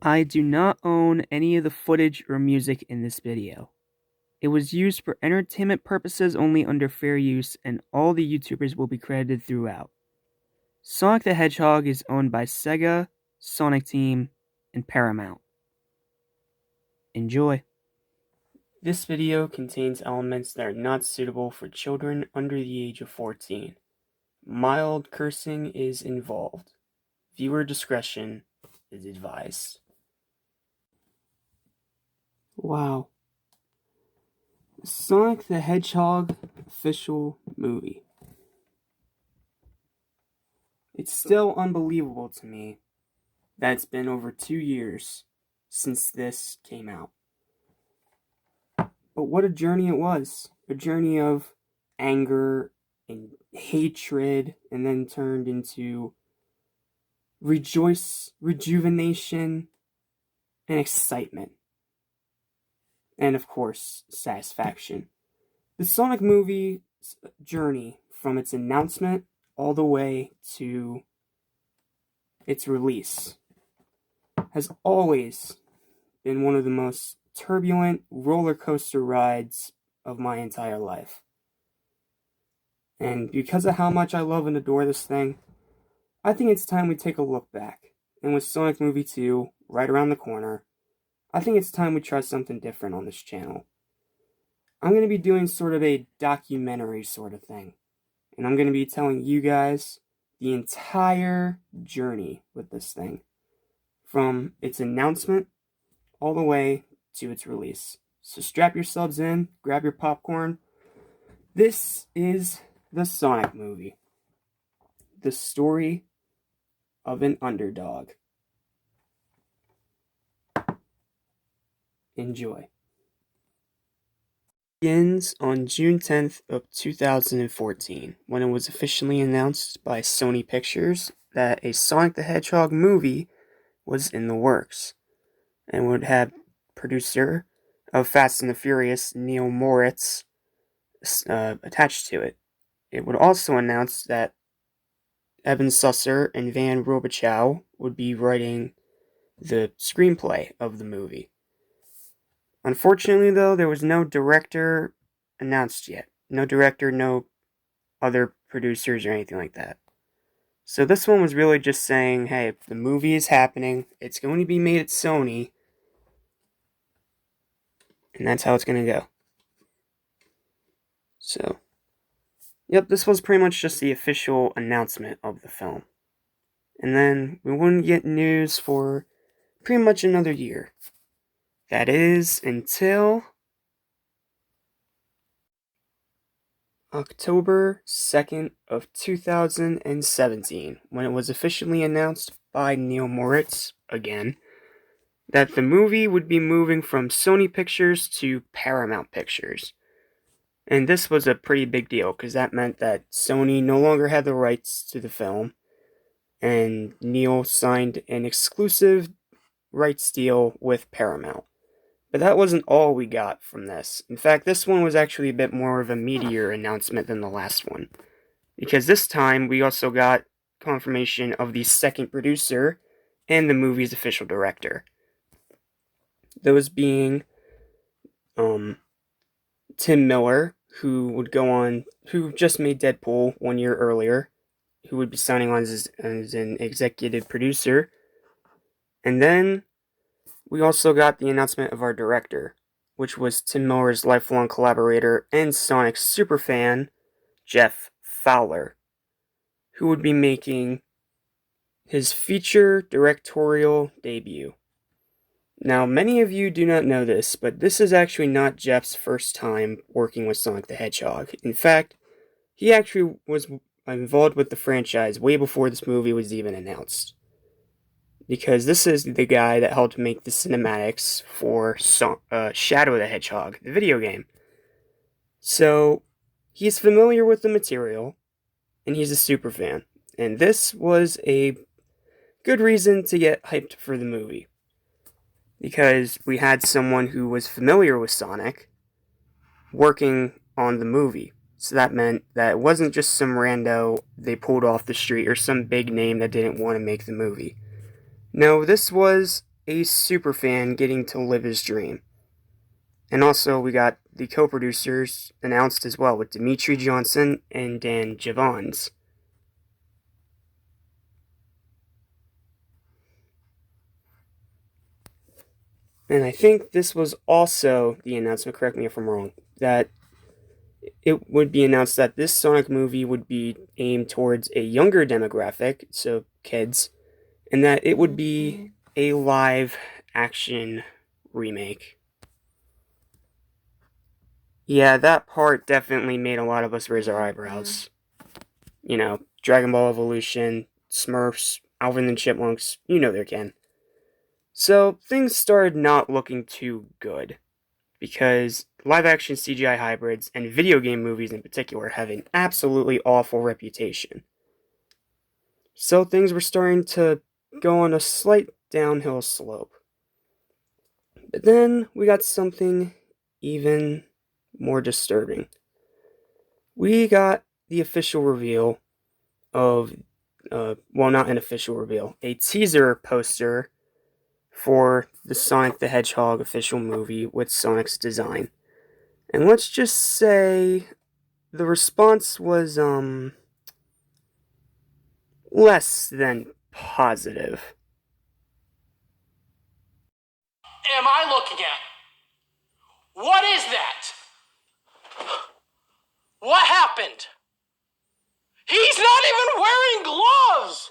I do not own any of the footage or music in this video. It was used for entertainment purposes only under fair use, and all the YouTubers will be credited throughout. Sonic the Hedgehog is owned by Sega, Sonic Team, and Paramount. Enjoy. This video contains elements that are not suitable for children under the age of 14. Mild cursing is involved. Viewer discretion is advised. Wow. Sonic the Hedgehog official movie. It's still unbelievable to me that it's been over 2 years since this came out. But what a journey it was. A journey of anger and hatred, and then turned into rejuvenation, and excitement. And of course, satisfaction. The Sonic movie's journey from its announcement all the way to its release has always been one of the most turbulent roller coaster rides of my entire life. And because of how much I love and adore this thing, I think it's time we take a look back. And with Sonic Movie 2 right around the corner, I think it's time we try something different on this channel. I'm going to be doing sort of a documentary sort of thing. And I'm going to be telling you guys the entire journey with this thing. From its announcement all the way to its release. So strap yourselves in, grab your popcorn. This is the Sonic movie. The story of an underdog. Enjoy. Begins on June 10th of 2014, when it was officially announced by Sony Pictures that a Sonic the Hedgehog movie was in the works, and would have producer of Fast and the Furious, Neil Moritz, attached to it. It would also announce that Evan Susser and Van Robichaux would be writing the screenplay of the movie. Unfortunately, though, there was no director announced yet. No director, no other producers or anything like that. So this one was really just saying, hey, the movie is happening, it's going to be made at Sony, and that's how it's going to go. So, yep, this was pretty much just the official announcement of the film. And then we wouldn't get news for pretty much another year. That is until October 2nd of 2017, when it was officially announced by Neil Moritz, again, that the movie would be moving from Sony Pictures to Paramount Pictures. And this was a pretty big deal, because that meant that Sony no longer had the rights to the film, and Neil signed an exclusive rights deal with Paramount. But that wasn't all we got from this. In fact, this one was actually a bit more of a meatier announcement than the last one, because this time we also got confirmation of the second producer and the movie's official director. Those being Tim Miller, who just made Deadpool 1 year earlier, who would be signing on as an executive producer. And then we also got the announcement of our director, which was Tim Miller's lifelong collaborator and Sonic superfan, Jeff Fowler, who would be making his feature directorial debut. Now, many of you do not know this, but this is actually not Jeff's first time working with Sonic the Hedgehog. In fact, he actually was involved with the franchise way before this movie was even announced. Because this is the guy that helped make the cinematics for Shadow the Hedgehog, the video game. So, he's familiar with the material, and he's a super fan. And this was a good reason to get hyped for the movie. Because we had someone who was familiar with Sonic working on the movie. So that meant that it wasn't just some rando they pulled off the street or some big name that didn't want to make the movie. No, this was a superfan getting to live his dream. And also, we got the co-producers announced as well with Dimitri Johnson and Dan Javons. And I think this was also the announcement, correct me if I'm wrong, that it would be announced that this Sonic movie would be aimed towards a younger demographic, so kids, and that it would be a live action remake. Yeah, that part definitely made a lot of us raise our eyebrows. You know, Dragon Ball Evolution, Smurfs, Alvin and Chipmunks, you know they're kin. So things started not looking too good, because live action CGI hybrids and video game movies in particular have an absolutely awful reputation. So things were starting to go on a slight downhill slope. But then we got something even more disturbing. We got the official reveal of, well, not an official reveal, a teaser poster for the Sonic the Hedgehog official movie with Sonic's design. And let's just say the response was, less than positive. Am I looking at? What is that? What happened? He's not even wearing gloves!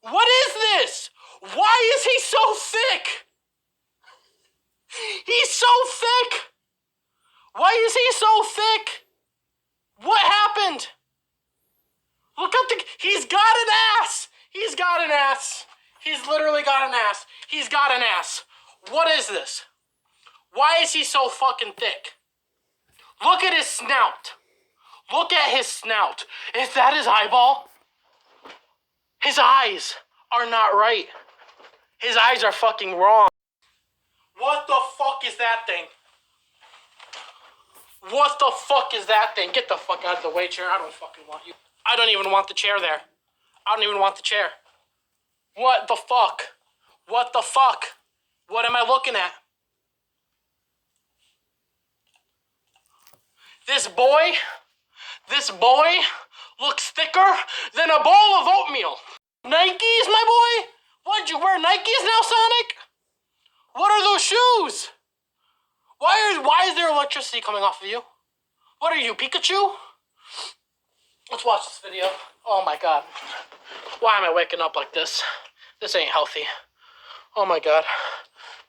What is this? Why is he so thick? He's so thick! Why is he so thick? What happened? Look up the... He's got an ass! He's got an ass! He's literally got an ass. He's got an ass. What is this? Why is he so fucking thick? Look at his snout. Look at his snout. Is that his eyeball? His eyes are not right. His eyes are fucking wrong. What the fuck is that thing? What the fuck is that thing? Get the fuck out of the way, chair. I don't fucking want you. I don't even want the chair there. I don't even want the chair. What the fuck? What the fuck? What am I looking at? This boy looks thicker than a bowl of oatmeal. Nikes, my boy? What'd you wear Nikes now, Sonic? What are those shoes? Why is there electricity coming off of you? What are you, Pikachu? Let's watch this video. Oh my god. Why am I waking up like this? This ain't healthy. Oh my god.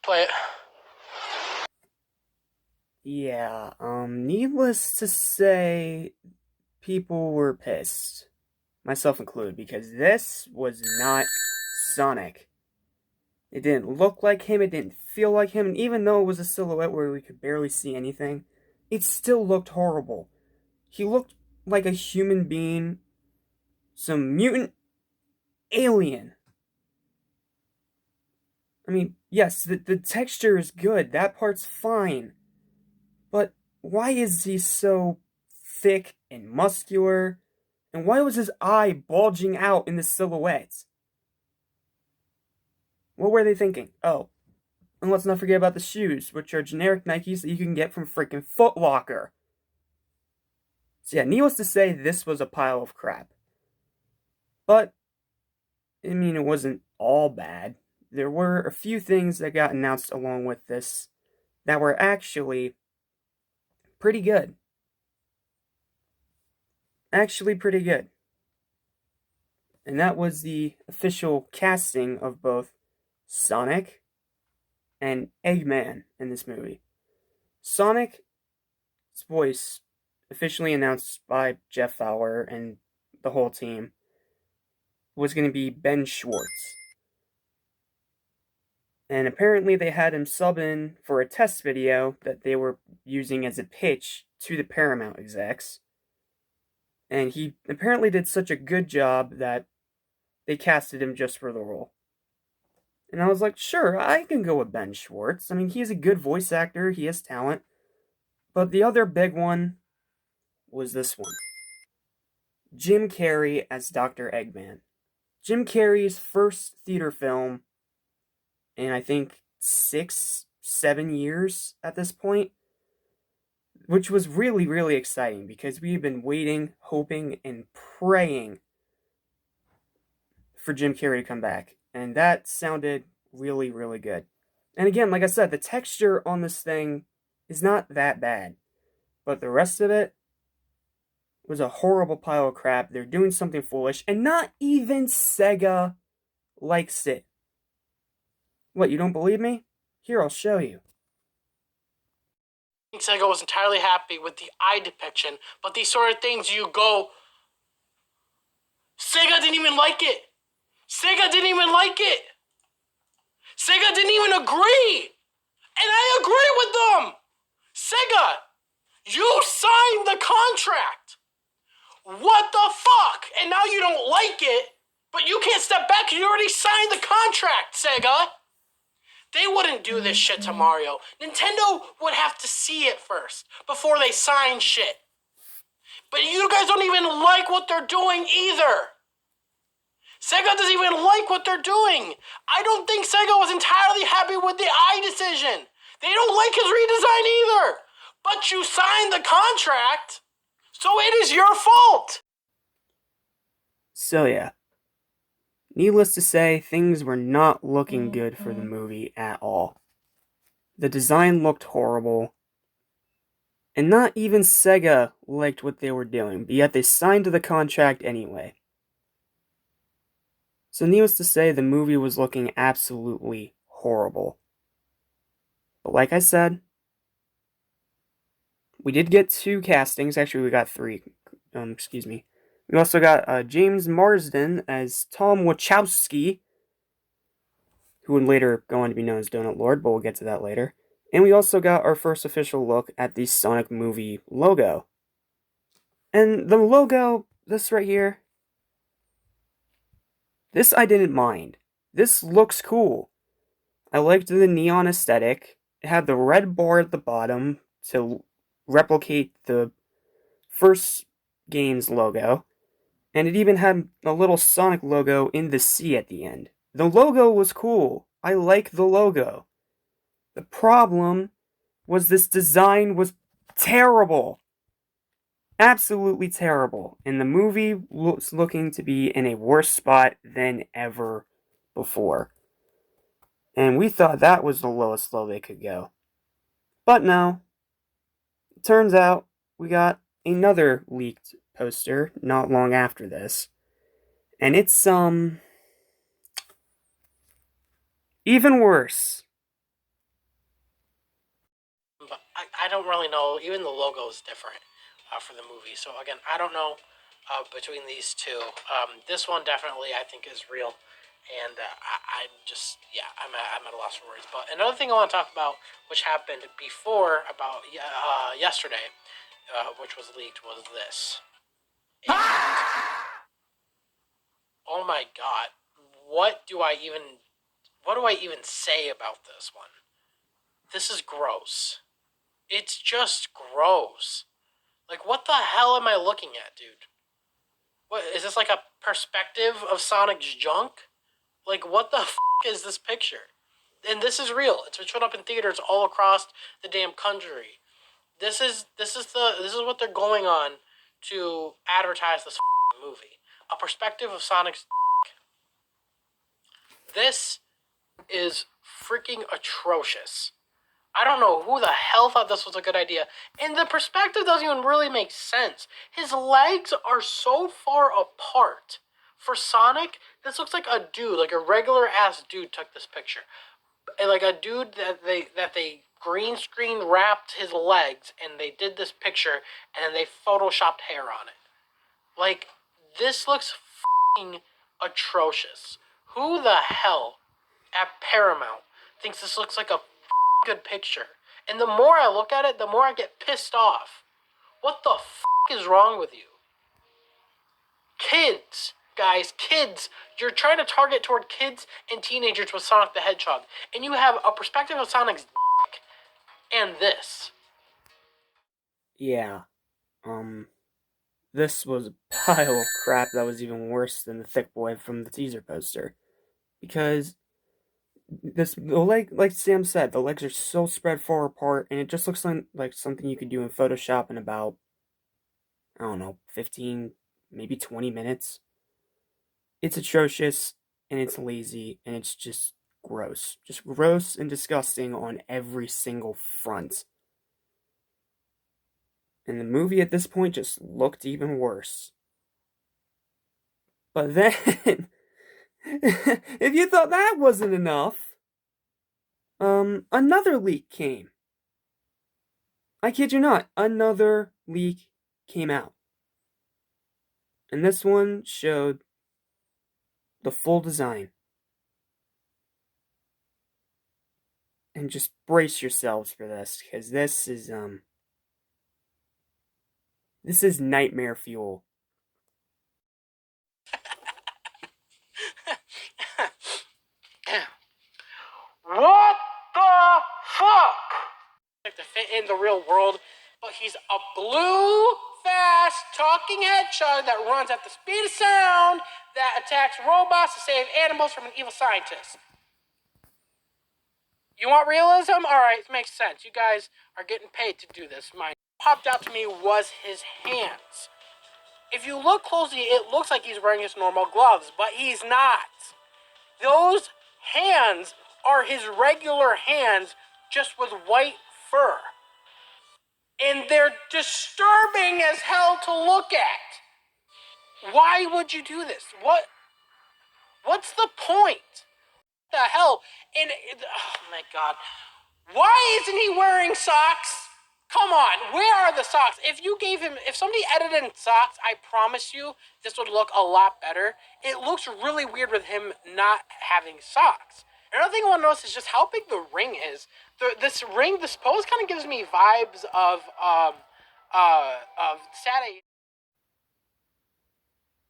Play it. Yeah, needless to say, people were pissed. Myself included, because this was not Sonic. It didn't look like him, it didn't feel like him, and even though it was a silhouette where we could barely see anything, it still looked horrible. He looked like a human being, some mutant alien. I mean, yes, the texture is good, that part's fine. But why is he so thick and muscular? And why was his eye bulging out in the silhouette? What were they thinking? Oh, and let's not forget about the shoes, which are generic Nikes that you can get from freaking Foot Locker. So yeah, needless to say, this was a pile of crap. But, I mean, it wasn't all bad. There were a few things that got announced along with this that were actually pretty good. Actually pretty good. And that was the official casting of both Sonic and Eggman in this movie. Sonic's voice, officially announced by Jeff Fowler and the whole team, was going to be Ben Schwartz. And apparently they had him sub in for a test video that they were using as a pitch to the Paramount execs. And he apparently did such a good job that they casted him just for the role. And I was like, sure, I can go with Ben Schwartz. I mean, he's a good voice actor, he has talent. But the other big one was this one. Jim Carrey as Dr. Eggman. Jim Carrey's first theater film, in I think 6, 7 years at this point, which was really, really exciting because we've been waiting, hoping, and praying for Jim Carrey to come back. And that sounded really, really good. And again, like I said, the texture on this thing is not that bad. But the rest of it was a horrible pile of crap. They're doing something foolish, and not even Sega likes it. What, you don't believe me? Here, I'll show you. Sega was entirely happy with the eye depiction, but these sort of things you go, Sega didn't even like it. Sega didn't even like it. Sega didn't even agree. And I agree with them. Sega, you signed the contract. What the fuck? And now you don't like it, but you can't step back because you already signed the contract, Sega. They wouldn't do this shit to Mario. Nintendo would have to see it first before they sign shit. But you guys don't even like what they're doing either. Sega doesn't even like what they're doing. I don't think Sega was entirely happy with the eye decision. They don't like his redesign either. But you signed the contract, so it is your fault. So yeah. Needless to say, things were not looking good for the movie at all. The design looked horrible, and not even Sega liked what they were doing, but yet they signed to the contract anyway. So needless to say, the movie was looking absolutely horrible. But like I said, we did get 2 castings. Actually, we got 3. Excuse me. We also got James Marsden as Tom Wachowski, who would later go on to be known as Donut Lord, but we'll get to that later. And we also got our first official look at the Sonic movie logo. And the logo, this right here, this I didn't mind. This looks cool. I liked the neon aesthetic. It had the red bar at the bottom to replicate the first game's logo. And it even had a little Sonic logo in the sea at the end. The logo was cool. I like the logo. The problem was this design was terrible. Absolutely terrible. And the movie looks looking to be in a worse spot than ever before. And we thought that was the lowest low they could go. But no. It turns out we got another leaked poster not long after this. And it's even worse. But I don't really know. Even the logo is different for the movie. So again, I don't know between these two. This one definitely I think is real. And I'm just, yeah, I'm at a loss for words. But another thing I want to talk about, which happened before about yesterday, which was leaked, was this. And, oh my god, what do I even say about this one? This is gross. It's just gross. Like, what the hell am I looking at, dude? What is this, like a perspective of Sonic's junk? Like, what the is this picture? And this is real. It's been shown up in theaters all across the damn country. This is what they're going on to advertise this movie. A perspective of Sonic's. This is freaking atrocious. I don't know who the hell thought this was a good idea. And the perspective doesn't even really make sense. His legs are so far apart. For Sonic, this looks like a dude, like a regular ass dude took this picture. And like a dude that they green screen wrapped his legs and they did this picture and then they photoshopped hair on it. Like, this looks f***ing atrocious. Who the hell at Paramount thinks this looks like a good picture? And the more I look at it, the more I get pissed off. What the is wrong with you? Kids, guys, kids. You're trying to target toward kids and teenagers with Sonic the Hedgehog. And you have a perspective of Sonic's and this. Yeah. This was a pile of crap that was even worse than the thick boy from the teaser poster. Because the leg, like Sam said, the legs are so spread far apart, and it just looks like something you could do in Photoshop in about, I don't know, 15, maybe 20 minutes. It's atrocious, and it's lazy, and it's just gross and disgusting on every single front. And the movie at this point just looked even worse. But then, if you thought that wasn't enough, another leak came. I kid you not, another leak came out. And this one showed the full design. And just brace yourselves for this, because this is nightmare fuel. What the fuck? Like to fit in the real world, but he's a blue, fast, talking hedgehog that runs at the speed of sound that attacks robots to save animals from an evil scientist. You want realism? Alright, it makes sense. You guys are getting paid to do this. What popped out to me was his hands. If you look closely, it looks like he's wearing his normal gloves, but he's not. Those hands are his regular hands, just with white fur. And they're disturbing as hell to look at. Why would you do this? What's the point? The hell? And oh my god. Why isn't he wearing socks? Come on, where are the socks? If somebody edited in socks, I promise you, this would look a lot better. It looks really weird with him not having socks. Another thing I want to notice is just how big the ring is. This pose kind of gives me vibes of Saturday.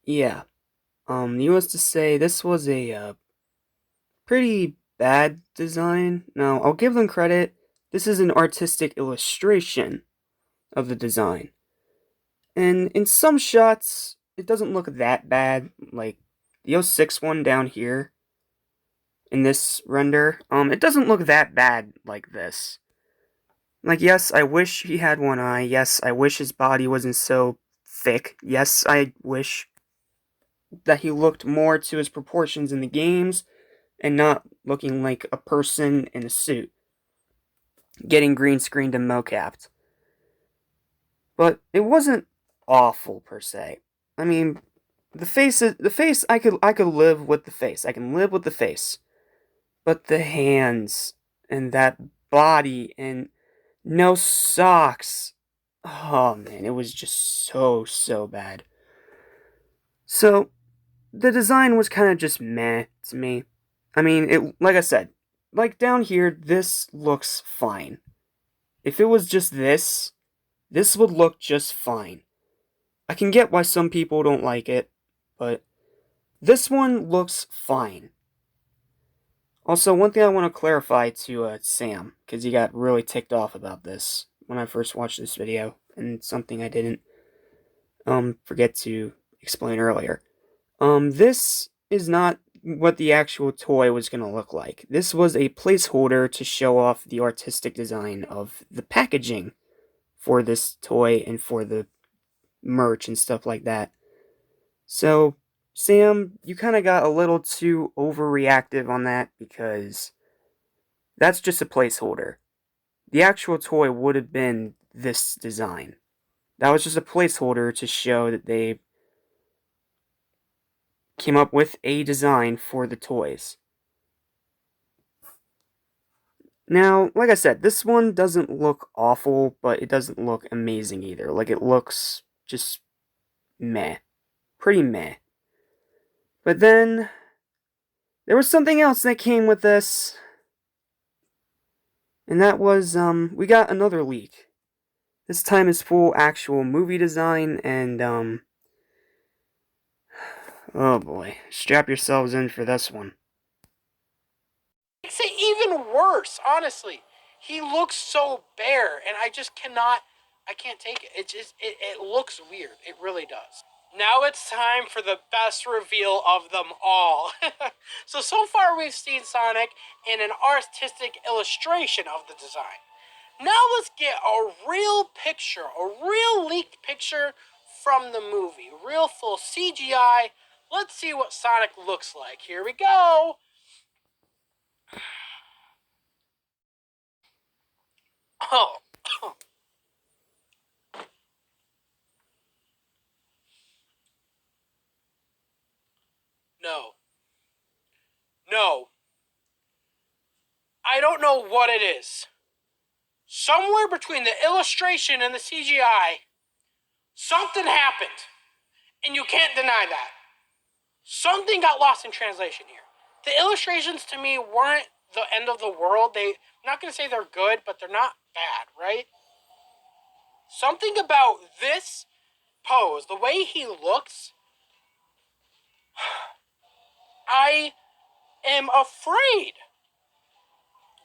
Yeah. Needless to say, this was a pretty bad design. Now, I'll give them credit. This is an artistic illustration of the design. And in some shots, it doesn't look that bad. Like the '06 one down here in this render, it doesn't look that bad like this. Like, yes, I wish he had one eye. Yes, I wish his body wasn't so thick. Yes, I wish that he looked more to his proportions in the games and not looking like a person in a suit, getting green screened and mocapped. But it wasn't awful per se. I mean, the face I could live with the face. I can live with the face. But the hands and that body and no socks. Oh man, it was just so bad. So the design was kind of just meh to me. I mean, it like I said, like down here, this looks fine. If it was just this would look just fine. I can get why some people don't like it, but this one looks fine. Also, one thing I want to clarify to Sam, because he got really ticked off about this when I first watched this video, and something I didn't forget to explain earlier. This is not what the actual toy was going to look like. This was a placeholder to show off the artistic design of the packaging for this toy and for the merch and stuff like that. So, Sam, you kind of got a little too overreactive on that because that's just a placeholder. The actual toy would have been this design. That was just a placeholder to show that they came up with a design for the toys. Now, like I said, this one doesn't look awful, but it doesn't look amazing either. Like, it looks just meh. Pretty meh. But then, there was something else that came with this, and that was, we got another leak. This time is full actual movie design, and, oh boy, strap yourselves in for this one. Makes it even worse, honestly. He looks so bare, and I just cannot. I can't take it. It looks weird. It really does. Now it's time for the best reveal of them all. So far we've seen Sonic in an artistic illustration of the design. Now let's get a real picture, a real leaked picture from the movie. Real full CGI. Let's see what Sonic looks like. Here we go. Oh, no. No. I don't know what it is. Somewhere between the illustration and the CGI, something happened. And you can't deny that. Something got lost in translation here. The illustrations to me weren't the end of the world. I'm not going to say they're good, but they're not bad, right? Something about this pose, the way he looks, I am afraid.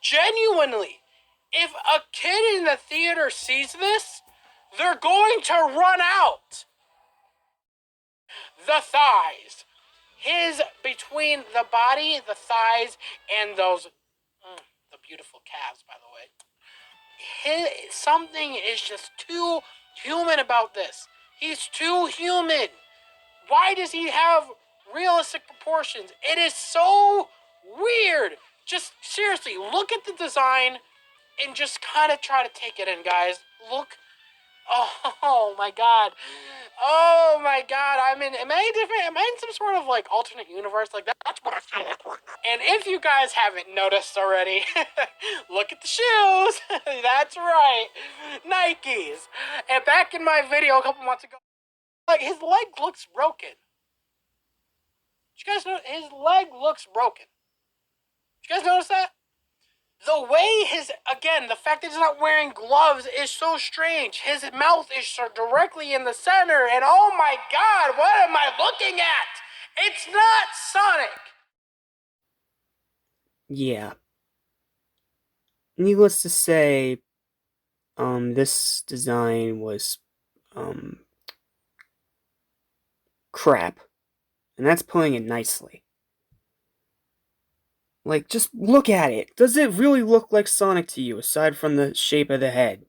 Genuinely. If a kid in the theater sees this, they're going to run out. The thighs. His between the body, the thighs, and those the beautiful calves, by the way. Something is just too human about this. He's too human. Why does he have realistic proportions? It is so weird. Just seriously, look at the design and just kind of try to take it in, guys. Look. Oh my god. Oh my god. Am I different? Am I in some sort of like alternate universe? Like that's what I feel like. And if you guys haven't noticed already, look at the shoes. That's right. Nikes. And back in my video a couple months ago, like his leg looks broken. Did you guys know his leg looks broken? Did you guys notice that? The way the fact that he's not wearing gloves is so strange. His mouth is so directly in the center, and oh my god, what am I looking at? It's not Sonic. Yeah. Needless to say, this design was, um, crap. And that's putting it nicely. Like, just look at it. Does it really look like Sonic to you, aside from the shape of the head?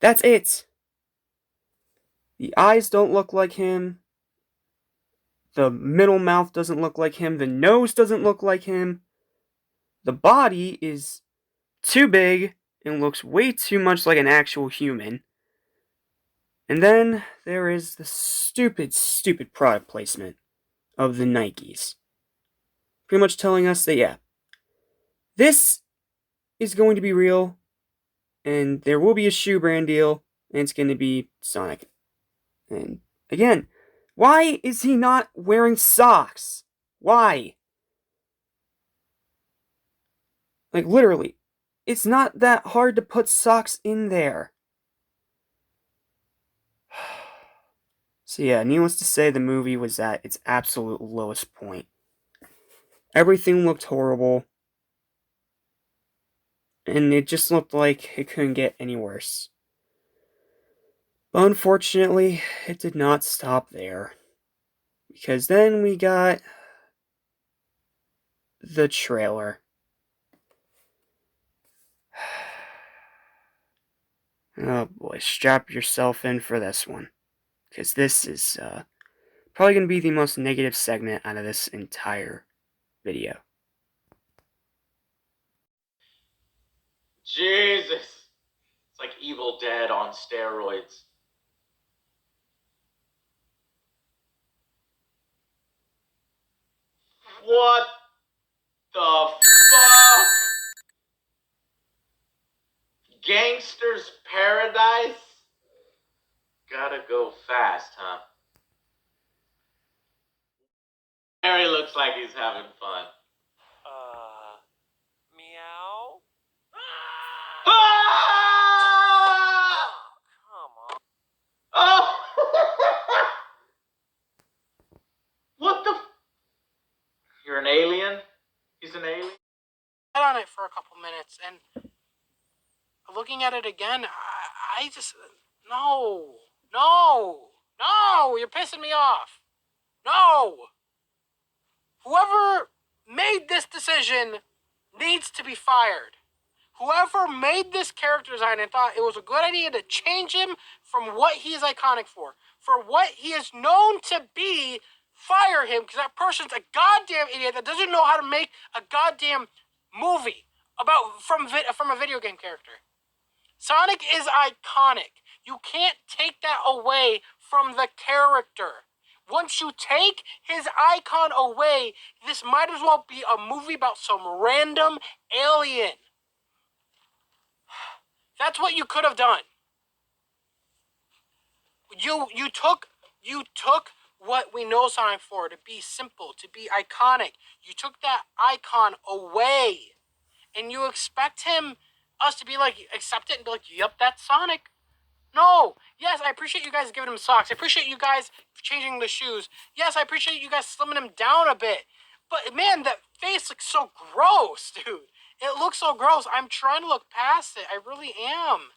That's it. The eyes don't look like him. The middle mouth doesn't look like him. The nose doesn't look like him. The body is too big and looks way too much like an actual human. And then there is the stupid, stupid product placement of the Nikes. Pretty much telling us that, yeah, this is going to be real, and there will be a shoe brand deal, and it's going to be Sonic. And again, why is he not wearing socks? Why? Like, literally, it's not that hard to put socks in there. So, yeah, needless to say, the movie was at its absolute lowest point. Everything looked horrible, and it just looked like it couldn't get any worse. But unfortunately, it did not stop there. Because then we got the trailer. Oh boy, strap yourself in for this one. Because this is probably going to be the most negative segment out of this entire video. Jesus. It's like Evil Dead on steroids. What the fuck? Gangster's Paradise? Gotta go fast, huh? Harry looks like he's having fun. Meow? Ah! Come on. Oh! What the? You're an alien? He's an alien? On it for a couple minutes, and looking at it again, I just. No. No! No, you're pissing me off. No! Whoever made this decision needs to be fired. Whoever made this character design and thought it was a good idea to change him from what he is iconic for what he is known to be, fire him, because that person's a goddamn idiot that doesn't know how to make a goddamn movie about from a video game character. Sonic is iconic. You can't take that away from the character. Once you take his icon away, this might as well be a movie about some random alien. That's what you could have done. You took what we know Sonic for, to be simple, to be iconic. You took that icon away, and you expect us to be like, accept it and be like, yep, that's Sonic. No. Yes, I appreciate you guys giving him socks. I appreciate you guys changing the shoes. Yes, I appreciate you guys slimming him down a bit. But man, that face looks so gross, dude. It looks so gross. I'm trying to look past it. I really am.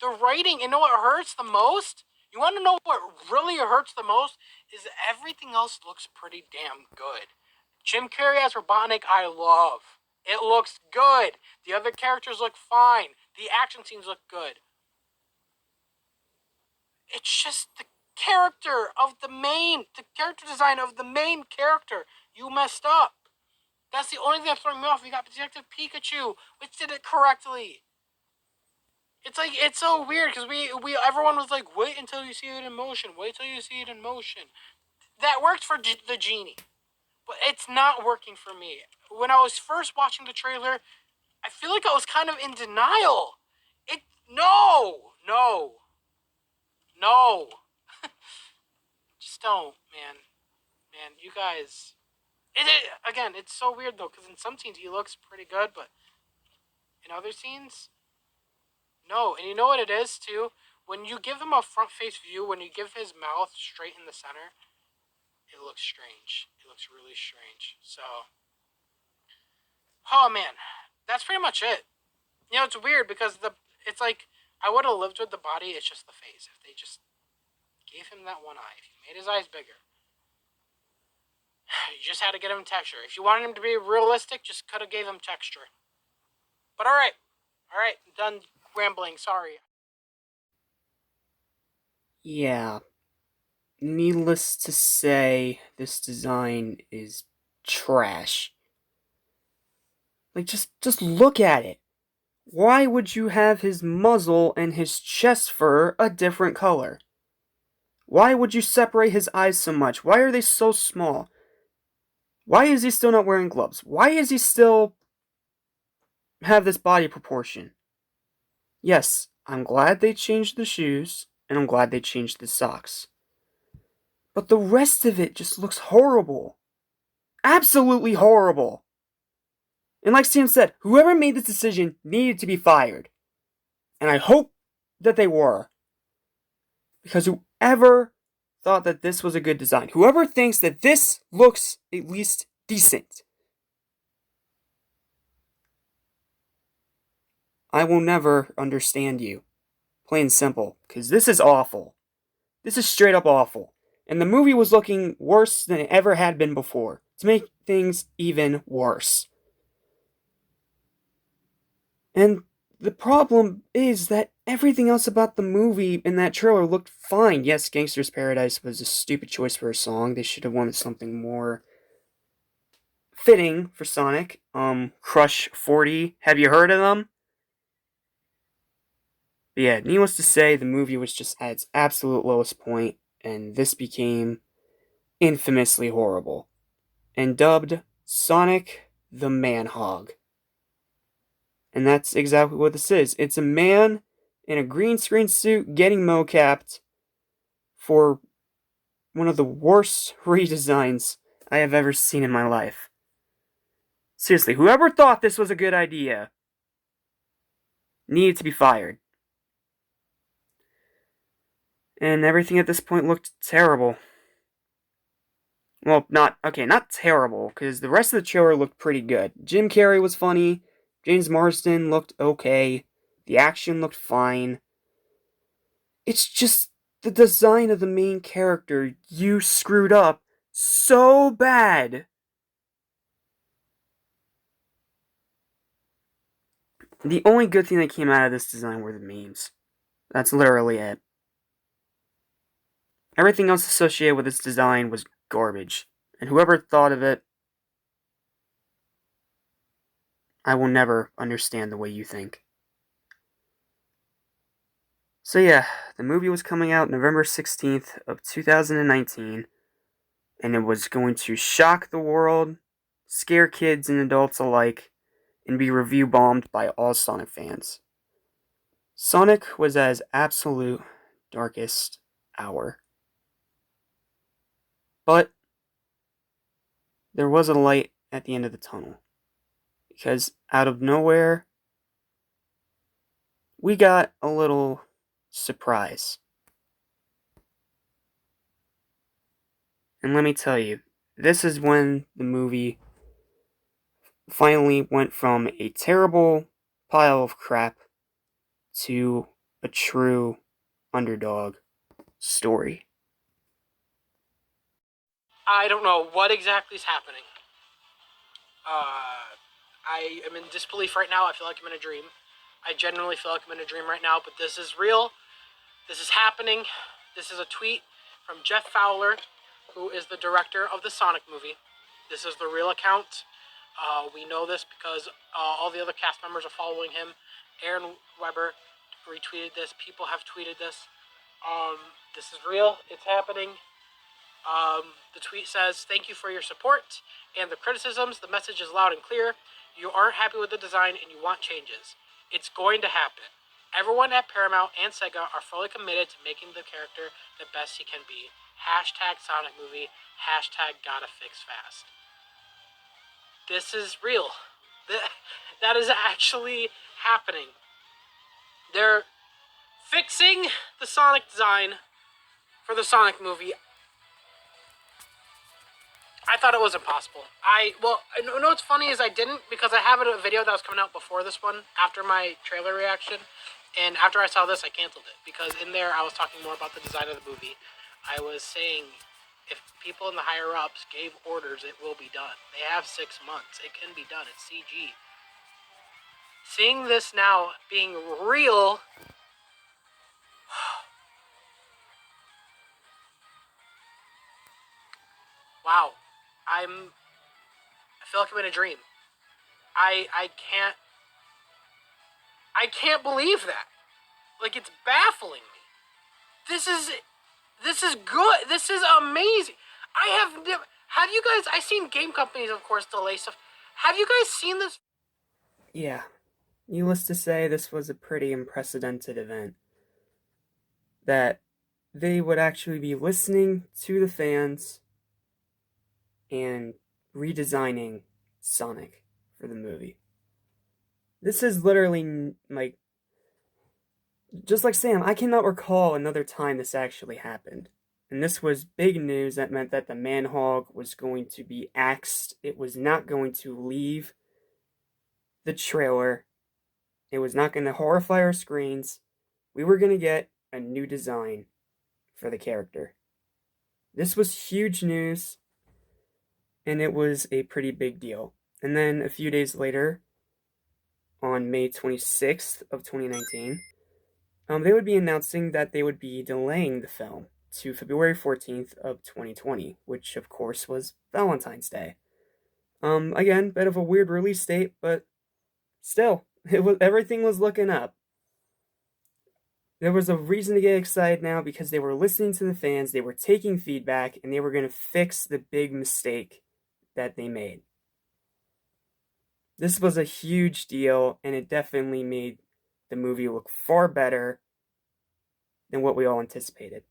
The writing, you know what hurts the most? You want to know what really hurts the most? Is that everything else looks pretty damn good. Jim Carrey as Robotnik, I love. It looks good. The other characters look fine. The action scenes look good. It's just the character design of the main character. You messed up. That's the only thing that's throwing me off. You got Detective Pikachu, which did it correctly. It's like, it's so weird because everyone was like, wait until you see it in motion. Wait till you see it in motion. That worked for the genie, but it's not working for me. When I was first watching the trailer, I feel like I was kind of in denial. No. Just don't, man. Man, you guys. Again, it's so weird though, because in some scenes he looks pretty good, but in other scenes, no. And you know what it is too? When you give him a front face view, when you give his mouth straight in the center, it looks strange. It looks really strange. So, oh man, that's pretty much it. You know, it's weird because it's like I would have lived with the body. It's just the face. If they just gave him that one eye, if you made his eyes bigger, you just had to get him texture. If you wanted him to be realistic, just could have gave him texture. But all right, done rambling. Sorry. Yeah. Needless to say, this design is trash. Like, just look at it. Why would you have his muzzle and his chest fur a different color? Why would you separate his eyes so much? Why are they so small? Why is he still not wearing gloves? Why is he still have this body proportion? Yes, I'm glad they changed the shoes, and I'm glad they changed the socks. But the rest of it just looks horrible. Absolutely horrible. And like Sam said, whoever made this decision needed to be fired. And I hope that they were. Because whoever thought that this was a good design, whoever thinks that this looks at least decent, I will never understand you. Plain and simple. Because this is awful. This is straight up awful. And the movie was looking worse than it ever had been before. To make things even worse. And the problem is that everything else about the movie in that trailer looked fine. Yes, Gangster's Paradise was a stupid choice for a song. They should have wanted something more fitting for Sonic. Crush 40. Have you heard of them? But yeah, needless to say, the movie was just at its absolute lowest point, and this became infamously horrible. And dubbed Sonic the Man-Hog. And that's exactly what this is. It's a man in a green screen suit getting mocapped for one of the worst redesigns I have ever seen in my life. Seriously, whoever thought this was a good idea needed to be fired. And everything at this point looked terrible. Well, not terrible, because the rest of the trailer looked pretty good. Jim Carrey was funny. James Marsden looked okay. The action looked fine. It's just the design of the main character you screwed up so bad. The only good thing that came out of this design were the memes. That's literally it. Everything else associated with this design was garbage. And whoever thought of it, I will never understand the way you think. So yeah, the movie was coming out November 16th of 2019, and it was going to shock the world, scare kids and adults alike, and be review bombed by all Sonic fans. Sonic was at his absolute darkest hour. But there was a light at the end of the tunnel. Because out of nowhere, we got a little surprise. And let me tell you, this is when the movie finally went from a terrible pile of crap to a true underdog story. I don't know what exactly is happening. I am in disbelief right now. I feel like I'm in a dream. I genuinely feel like I'm in a dream right now, but this is real. This is happening. This is a tweet from Jeff Fowler, who is the director of the Sonic movie. This is the real account. We know this because all the other cast members are following him. Aaron Weber retweeted this. People have tweeted this. This is real. It's happening. The tweet says, "Thank you for your support and the criticisms. The message is loud and clear. You aren't happy with the design and you want changes. It's going to happen. Everyone at Paramount and Sega are fully committed to making the character the best he can be. Hashtag Sonic movie. Hashtag gotta fix fast." This is real. That is actually happening. They're fixing the Sonic design for the Sonic movie. I thought it was impossible. You know what's funny is I didn't, because I have a video that was coming out before this one, after my trailer reaction, and after I saw this, I canceled it, because in there I was talking more about the design of the movie. I was saying, if people in the higher-ups gave orders, it will be done. They have 6 months. It can be done. It's CG. Seeing this now being real... Wow. I feel like I'm in a dream. I can't believe that. Like, it's baffling me. This is good. This is amazing. Have you guys, I've seen game companies, of course, delay stuff. Have you guys seen this? Yeah, needless to say, this was a pretty unprecedented event. That they would actually be listening to the fans and redesigning Sonic for the movie. This is literally, like, just like Sam, I cannot recall another time this actually happened. And this was big news that meant that the Manhog was going to be axed. It was not going to leave the trailer. It was not going to horrify our screens. We were going to get a new design for the character. This was huge news, and it was a pretty big deal. And then a few days later, on May 26th of 2019, they would be announcing that they would be delaying the film to February 14th of 2020, which of course was Valentine's Day. Again, bit of a weird release date, but still, everything was looking up. There was a reason to get excited now because they were listening to the fans, they were taking feedback, and they were going to fix the big mistake that they made. This was a huge deal, and it definitely made the movie look far better than what we all anticipated.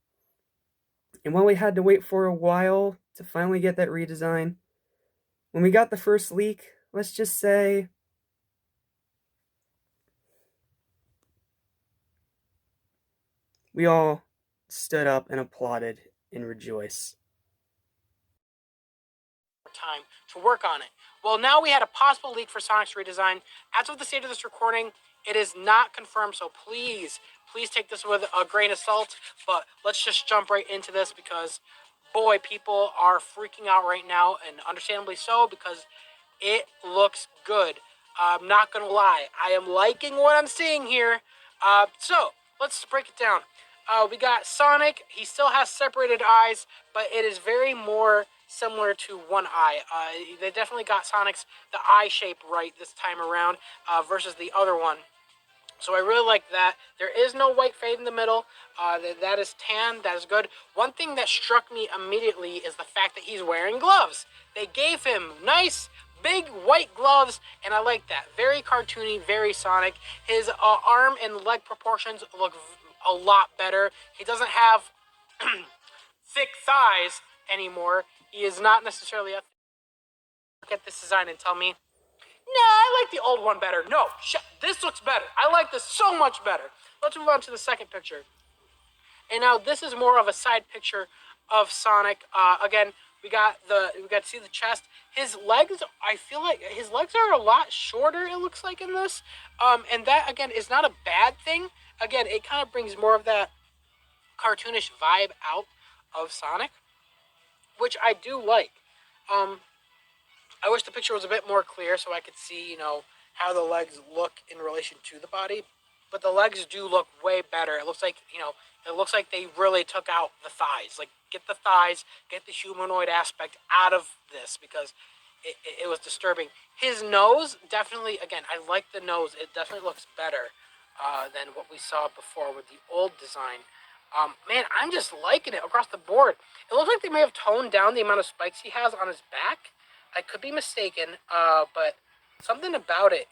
And while we had to wait for a while to finally get that redesign, when we got the first leak, let's just say we all stood up and applauded and rejoiced. Time to work on it. Well, now we had a possible leak for Sonic's redesign. As of the state of this recording, it is not confirmed, so please, please take this with a grain of salt. But let's just jump right into this because, boy, people are freaking out right now, and understandably so, because it looks good. I'm not gonna lie, I am liking what I'm seeing here. So let's break it down. We got Sonic. He still has separated eyes, but it is very more similar to one eye. They definitely got Sonic's the eye shape right this time around versus the other one. So I really like that. There is no white fade in the middle. That is tan. That is good. One thing that struck me immediately is the fact that he's wearing gloves. They gave him nice, big white gloves, and I like that. Very cartoony, very Sonic. His arm and leg proportions look a lot better. He doesn't have thick thighs anymore. He is not necessarily a... Look at this design and tell me, nah, I like the old one better. No, this looks better. I like this so much better. Let's move on to the second picture. And now this is more of a side picture of Sonic. Again, we got to see the chest. His legs, I feel like his legs are a lot shorter, it looks like in this. And that again is not a bad thing. Again, it kind of brings more of that cartoonish vibe out of Sonic, which I do like. Um, I wish the picture was a bit more clear so I could see, how the legs look in relation to the body. But the legs do look way better. It looks like, it looks like they really took out the thighs. Like, get the thighs, get the humanoid aspect out of this because it was disturbing. His nose, definitely, again, I like the nose. It definitely looks better than what we saw before with the old design. Man, I'm just liking it across the board. It looks like they may have toned down the amount of spikes he has on his back. I could be mistaken, but something about it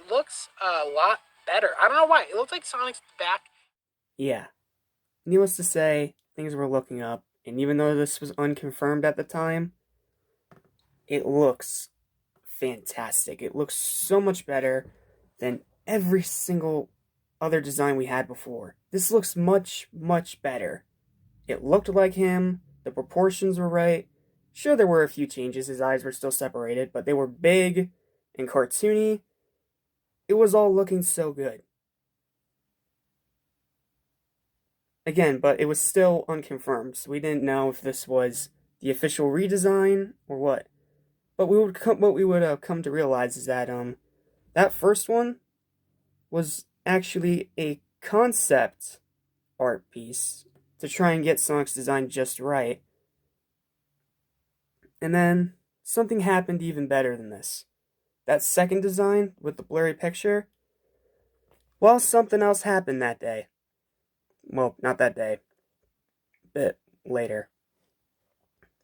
looks a lot better. I don't know why. It looks like Sonic's back. Yeah. Needless to say, things were looking up, and even though this was unconfirmed at the time, it looks fantastic. It looks so much better than every single other design we had before. This looks much, much better. It looked like him, the proportions were right. Sure, there were a few changes, his eyes were still separated, but they were big and cartoony. It was all looking so good. Again, but it was still unconfirmed, so we didn't know if this was the official redesign or what. But what we would come to realize is that that first one was actually a concept art piece to try and get Sonic's design just right. And then something happened even better than this. That second design with the blurry picture, well, something else happened that day. Well, not that day, a bit later.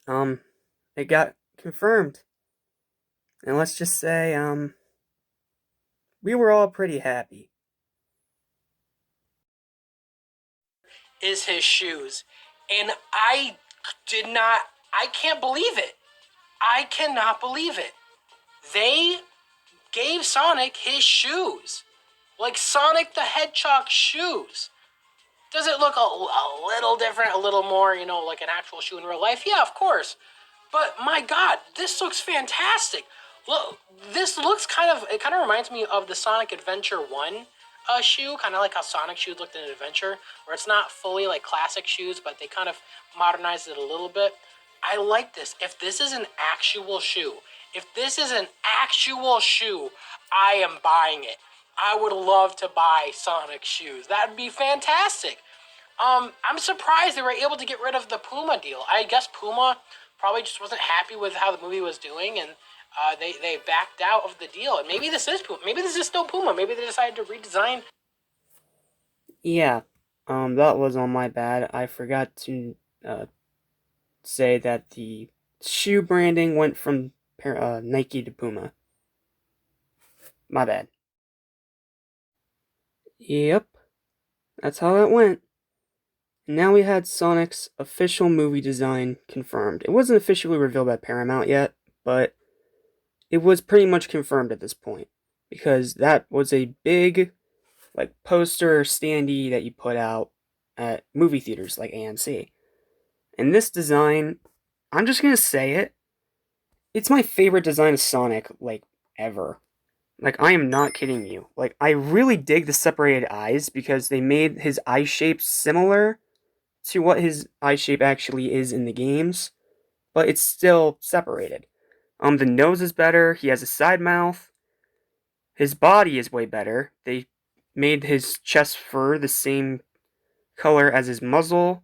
It got confirmed. And let's just say, we were all pretty happy. Is his shoes. And I can't believe it. I cannot believe it. They gave Sonic his shoes. Like Sonic the Hedgehog shoes. Does it look a little different, a little more, like an actual shoe in real life? Yeah, of course. But my God, this looks fantastic. Look, it kind of reminds me of the Sonic Adventure 1 shoe, kind of like how Sonic shoes looked in Adventure, where it's not fully like classic shoes, but they kind of modernized it a little bit. I like this. If this is an actual shoe, I am buying it. I would love to buy Sonic shoes. That'd be fantastic. I'm surprised they were able to get rid of the Puma deal. I guess Puma probably just wasn't happy with how the movie was doing, and they backed out of the deal. And maybe this is Puma. Maybe this is still Puma. Maybe they decided to redesign. Yeah, that was on my bad. I forgot to say that the shoe branding went from Nike to Puma. My bad. Yep, that's how that went. And now we had Sonic's official movie design confirmed. It wasn't officially revealed by Paramount yet, but it was pretty much confirmed at this point. Because that was a big, like, poster or standee that you put out at movie theaters like AMC. And this design, I'm just gonna say it, It's my favorite design of Sonic, like, ever. Like, I am not kidding you. Like, I really dig the separated eyes because they made his eye shape similar to what his eye shape actually is in the games, but it's still separated. The nose is better, he has a side mouth, his body is way better. They made his chest fur the same color as his muzzle.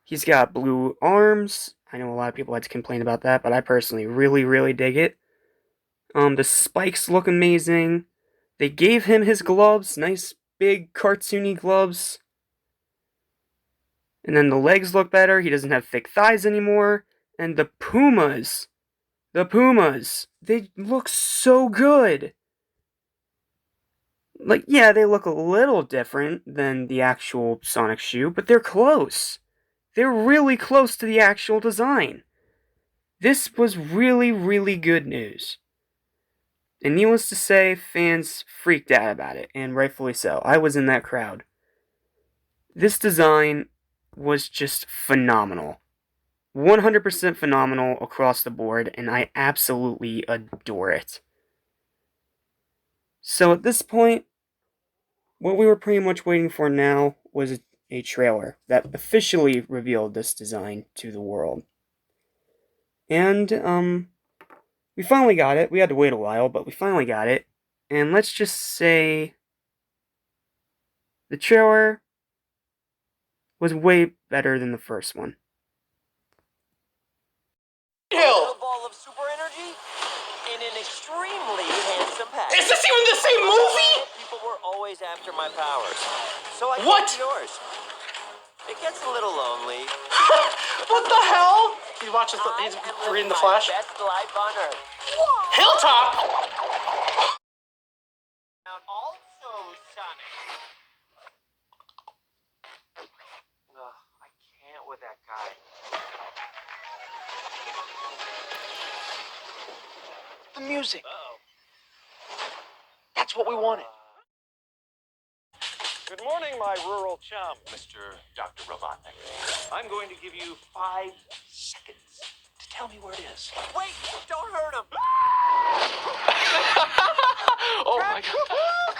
He's got blue arms. I know a lot of people like to complain about that, but I personally really, really dig it. The spikes look amazing. They gave him his gloves, nice big cartoony gloves. And then the legs look better. He doesn't have thick thighs anymore. And the Pumas, they look so good. Like, yeah, they look a little different than the actual Sonic shoe, but they're close. They're really close to the actual design. This was really, really good news. And needless to say, fans freaked out about it, and rightfully so. I was in that crowd. This design was just phenomenal. 100% phenomenal across the board, and I absolutely adore it. So at this point, what we were pretty much waiting for now was a trailer that officially revealed this design to the world. And, we finally got it. We had to wait a while, but we finally got it. And let's just say the trailer was way better than the first one. Hill. A ball of super energy in an extremely handsome pack. Is this even the same movie? People were always after my powers, so I What? took yours. It gets a little lonely. What the hell? He's watching. He's reading the Flash. Best life on Earth. Hilltop. Also, Sonic. Ugh, I can't with that guy. The music. Uh-oh. That's what we wanted. Good morning, my rural chum, Mr. Dr. Robotnik. I'm going to give you 5 seconds to tell me where it is. Wait! Don't hurt him! Oh my god.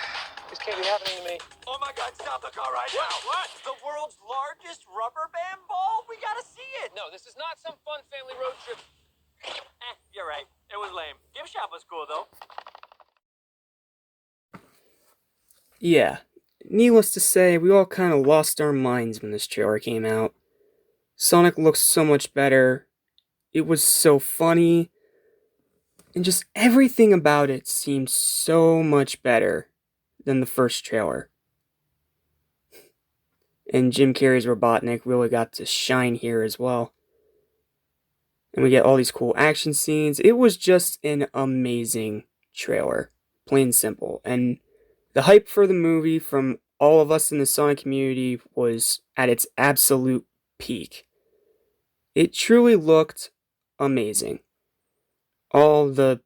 This can't be happening to me. Oh my god, stop the car right now! What? The world's largest rubber band ball? We gotta see it! No, this is not some fun family road trip. You're right. It was lame. Gift shop was cool, though. Yeah, needless to say, we all kind of lost our minds when this trailer came out. Sonic looks so much better. It was so funny. And just everything about it seemed so much better than the first trailer. And Jim Carrey's Robotnik really got to shine here as well. And we get all these cool action scenes. It was just an amazing trailer. Plain and simple. And the hype for the movie from all of us in the Sonic community was at its absolute peak. It truly looked amazing. All the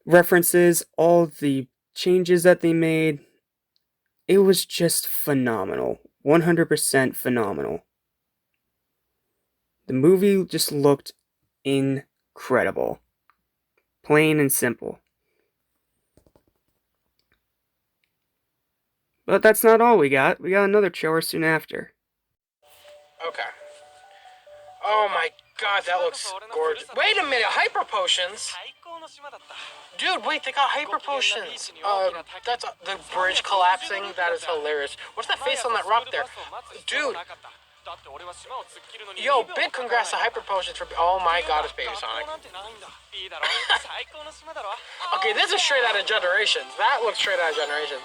references, all the changes that they made, it was just phenomenal. 100% phenomenal. The movie just looked incredible. Plain and simple. But that's not all we got. We got another trailer soon after. Okay. Oh my god, that looks gorgeous. Wait a minute, hyper potions? Dude, wait, they got hyper potions. That's the bridge collapsing. That is hilarious. What's that face on that rock there? Dude. Yo, big congrats to hyper potions for. Oh my god, it's Baby Sonic. Okay, this is straight out of Generations. That looks straight out of Generations.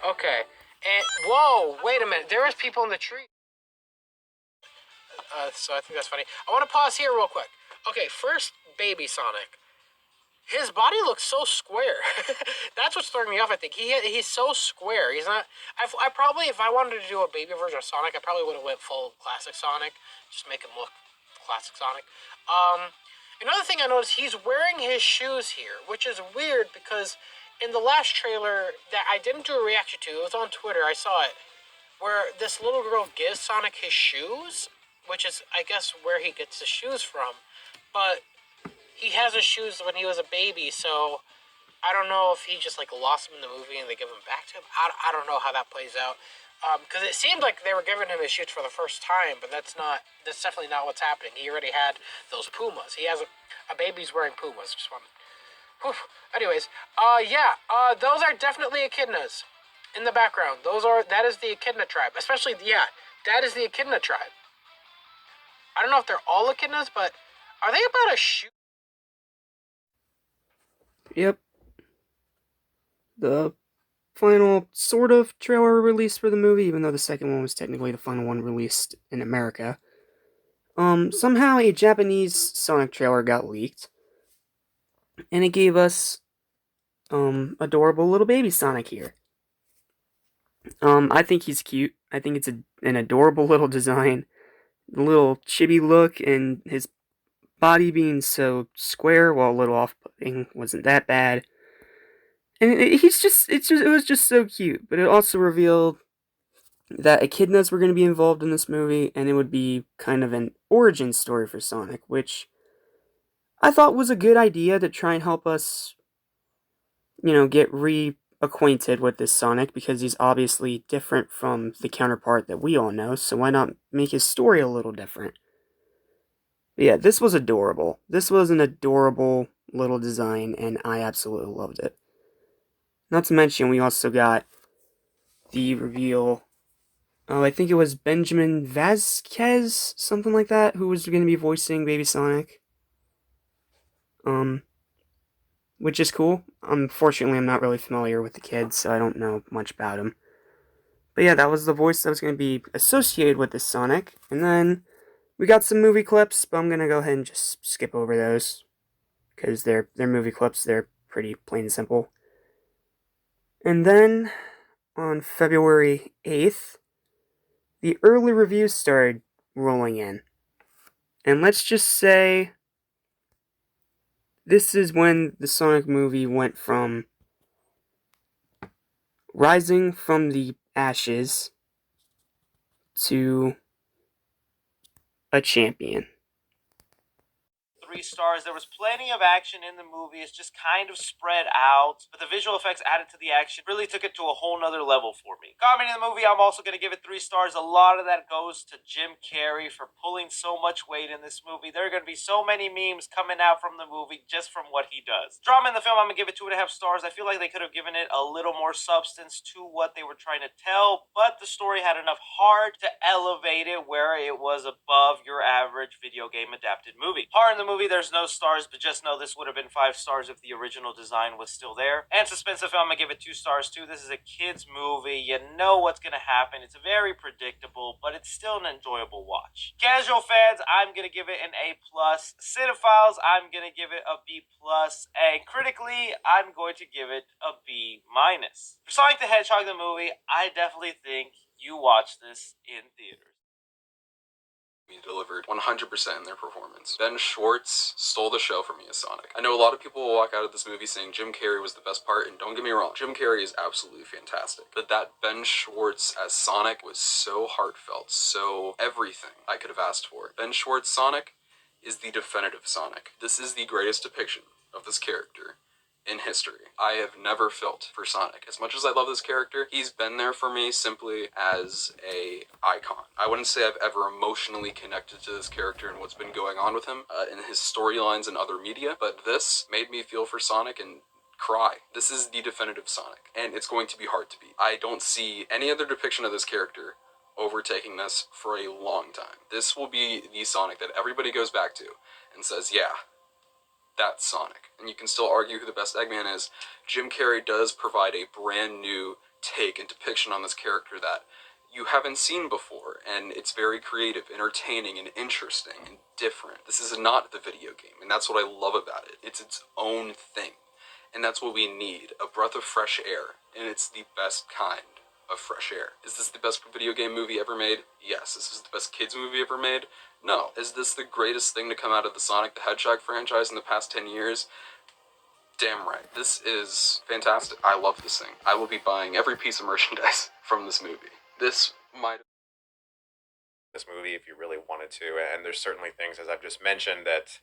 Okay. And whoa, wait a minute. There was people in the tree. So I think that's funny. I want to pause here real quick. Okay, first, Baby Sonic. His body looks so square. That's what's throwing me off, I think. He's so square. He's not... I probably, if I wanted to do a baby version of Sonic, I probably would have went full classic Sonic. Just make him look classic Sonic. Another thing I noticed, he's wearing his shoes here, which is weird because in the last trailer that I didn't do a reaction to, it was on Twitter, I saw it, where this little girl gives Sonic his shoes, which is, I guess, where he gets the shoes from. But he has his shoes when he was a baby, so I don't know if he just like lost them in the movie and they give them back to him. I don't know how that plays out. Because it seemed like they were giving him his shoes for the first time, but that's definitely not what's happening. He already had those Pumas. He has a baby's wearing Pumas. Just one. Whew. Anyways, those are definitely echidnas in the background. That is the echidna tribe. Especially, yeah, that is the echidna tribe. I don't know if they're all echidnas, but are they about to shoot? Yep. The final sort of trailer release for the movie, even though the second one was technically the final one released in America. Somehow a Japanese Sonic trailer got leaked, and it gave us, adorable little baby Sonic here. I think he's cute. I think it's an adorable little design. The little chibi look and his body being so square while a little off-putting wasn't that bad. And it was just so cute. But it also revealed that echidnas were going to be involved in this movie, and it would be kind of an origin story for Sonic, which I thought was a good idea to try and help us, get reacquainted with this Sonic, because he's obviously different from the counterpart that we all know, so why not make his story a little different? But yeah, this was adorable. This was an adorable little design, and I absolutely loved it. Not to mention, we also got the reveal. Oh, I think it was Benjamin Vasquez, something like that, who was going to be voicing Baby Sonic. Um, which is cool. Unfortunately, I'm not really familiar with the kid, so I don't know much about him. But yeah, that was the voice that was going to be associated with this Sonic. And then we got some movie clips, but I'm going to go ahead and just skip over those, because they're movie clips. They're pretty plain and simple. And then on February 8th, the early reviews started rolling in. And let's just say this is when the Sonic movie went from rising from the ashes to a champion. 3 stars. There was plenty of action in the movie. It's just kind of spread out, but the visual effects added to the action really took it to a whole nother level for me. Comedy in the movie, I'm also going to give it 3 stars. A lot of that goes to Jim Carrey for pulling so much weight in this movie. There are going to be so many memes coming out from the movie just from what he does. Drama in the film, I'm going to give it 2.5 stars. I feel like they could have given it a little more substance to what they were trying to tell, but the story had enough heart to elevate it where it was above your average video game adapted movie. Heart in the movie, there's no stars, but just know this would have been 5 stars if the original design was still there. And suspense of film, I'm gonna give it 2 stars too. This is a kid's movie. You know what's gonna happen. It's very predictable, but it's still an enjoyable watch. Casual fans, I'm gonna give it an A+. Cinephiles, I'm gonna give it a B+. And critically, I'm going to give it a B-. For Sonic the Hedgehog the movie, I definitely think you watch this in theaters. Delivered 100% in their performance. Ben Schwartz stole the show for me as Sonic. I know a lot of people will walk out of this movie saying Jim Carrey was the best part, and don't get me wrong, Jim Carrey is absolutely fantastic. But that Ben Schwartz as Sonic was so heartfelt, so everything I could have asked for. Ben Schwartz Sonic is the definitive Sonic. This is the greatest depiction of this character in history. I have never felt for Sonic. As much as I love this character, he's been there for me simply as a icon. I wouldn't say I've ever emotionally connected to this character and what's been going on with him in his storylines and other media, but this made me feel for Sonic and cry. This is the definitive Sonic, and it's going to be hard to beat. I don't see any other depiction of this character overtaking this for a long time. This will be the Sonic that everybody goes back to and says, yeah, that's Sonic. And you can still argue who the best Eggman is. Jim Carrey does provide a brand new take and depiction on this character that you haven't seen before, and it's very creative, entertaining, and interesting, and different. This is not the video game, and that's what I love about it. It's its own thing, and that's what we need, a breath of fresh air, and it's the best kind of fresh air. Is this the best video game movie ever made? Yes. Is this the best kids movie ever made? No. Is this the greatest thing to come out of the Sonic the Hedgehog franchise in the past 10 years? Damn right. This is fantastic. I love this thing. I will be buying every piece of merchandise from this movie. This movie if you really wanted to, and there's certainly things, as I've just mentioned, that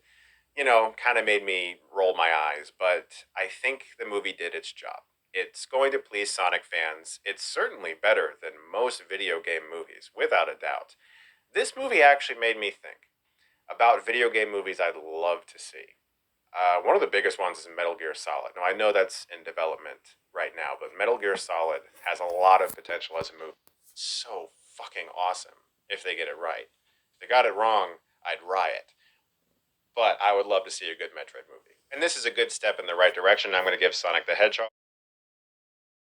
kind of made me roll my eyes, but I think the movie did its job. It's going to please Sonic fans. It's certainly better than most video game movies, without a doubt. This movie actually made me think about video game movies I'd love to see. One of the biggest ones is Metal Gear Solid. Now, I know that's in development right now, but Metal Gear Solid has a lot of potential as a movie. So fucking awesome if they get it right. If they got it wrong, I'd riot. But I would love to see a good Metroid movie. And this is a good step in the right direction. I'm going to give Sonic the Hedgehog.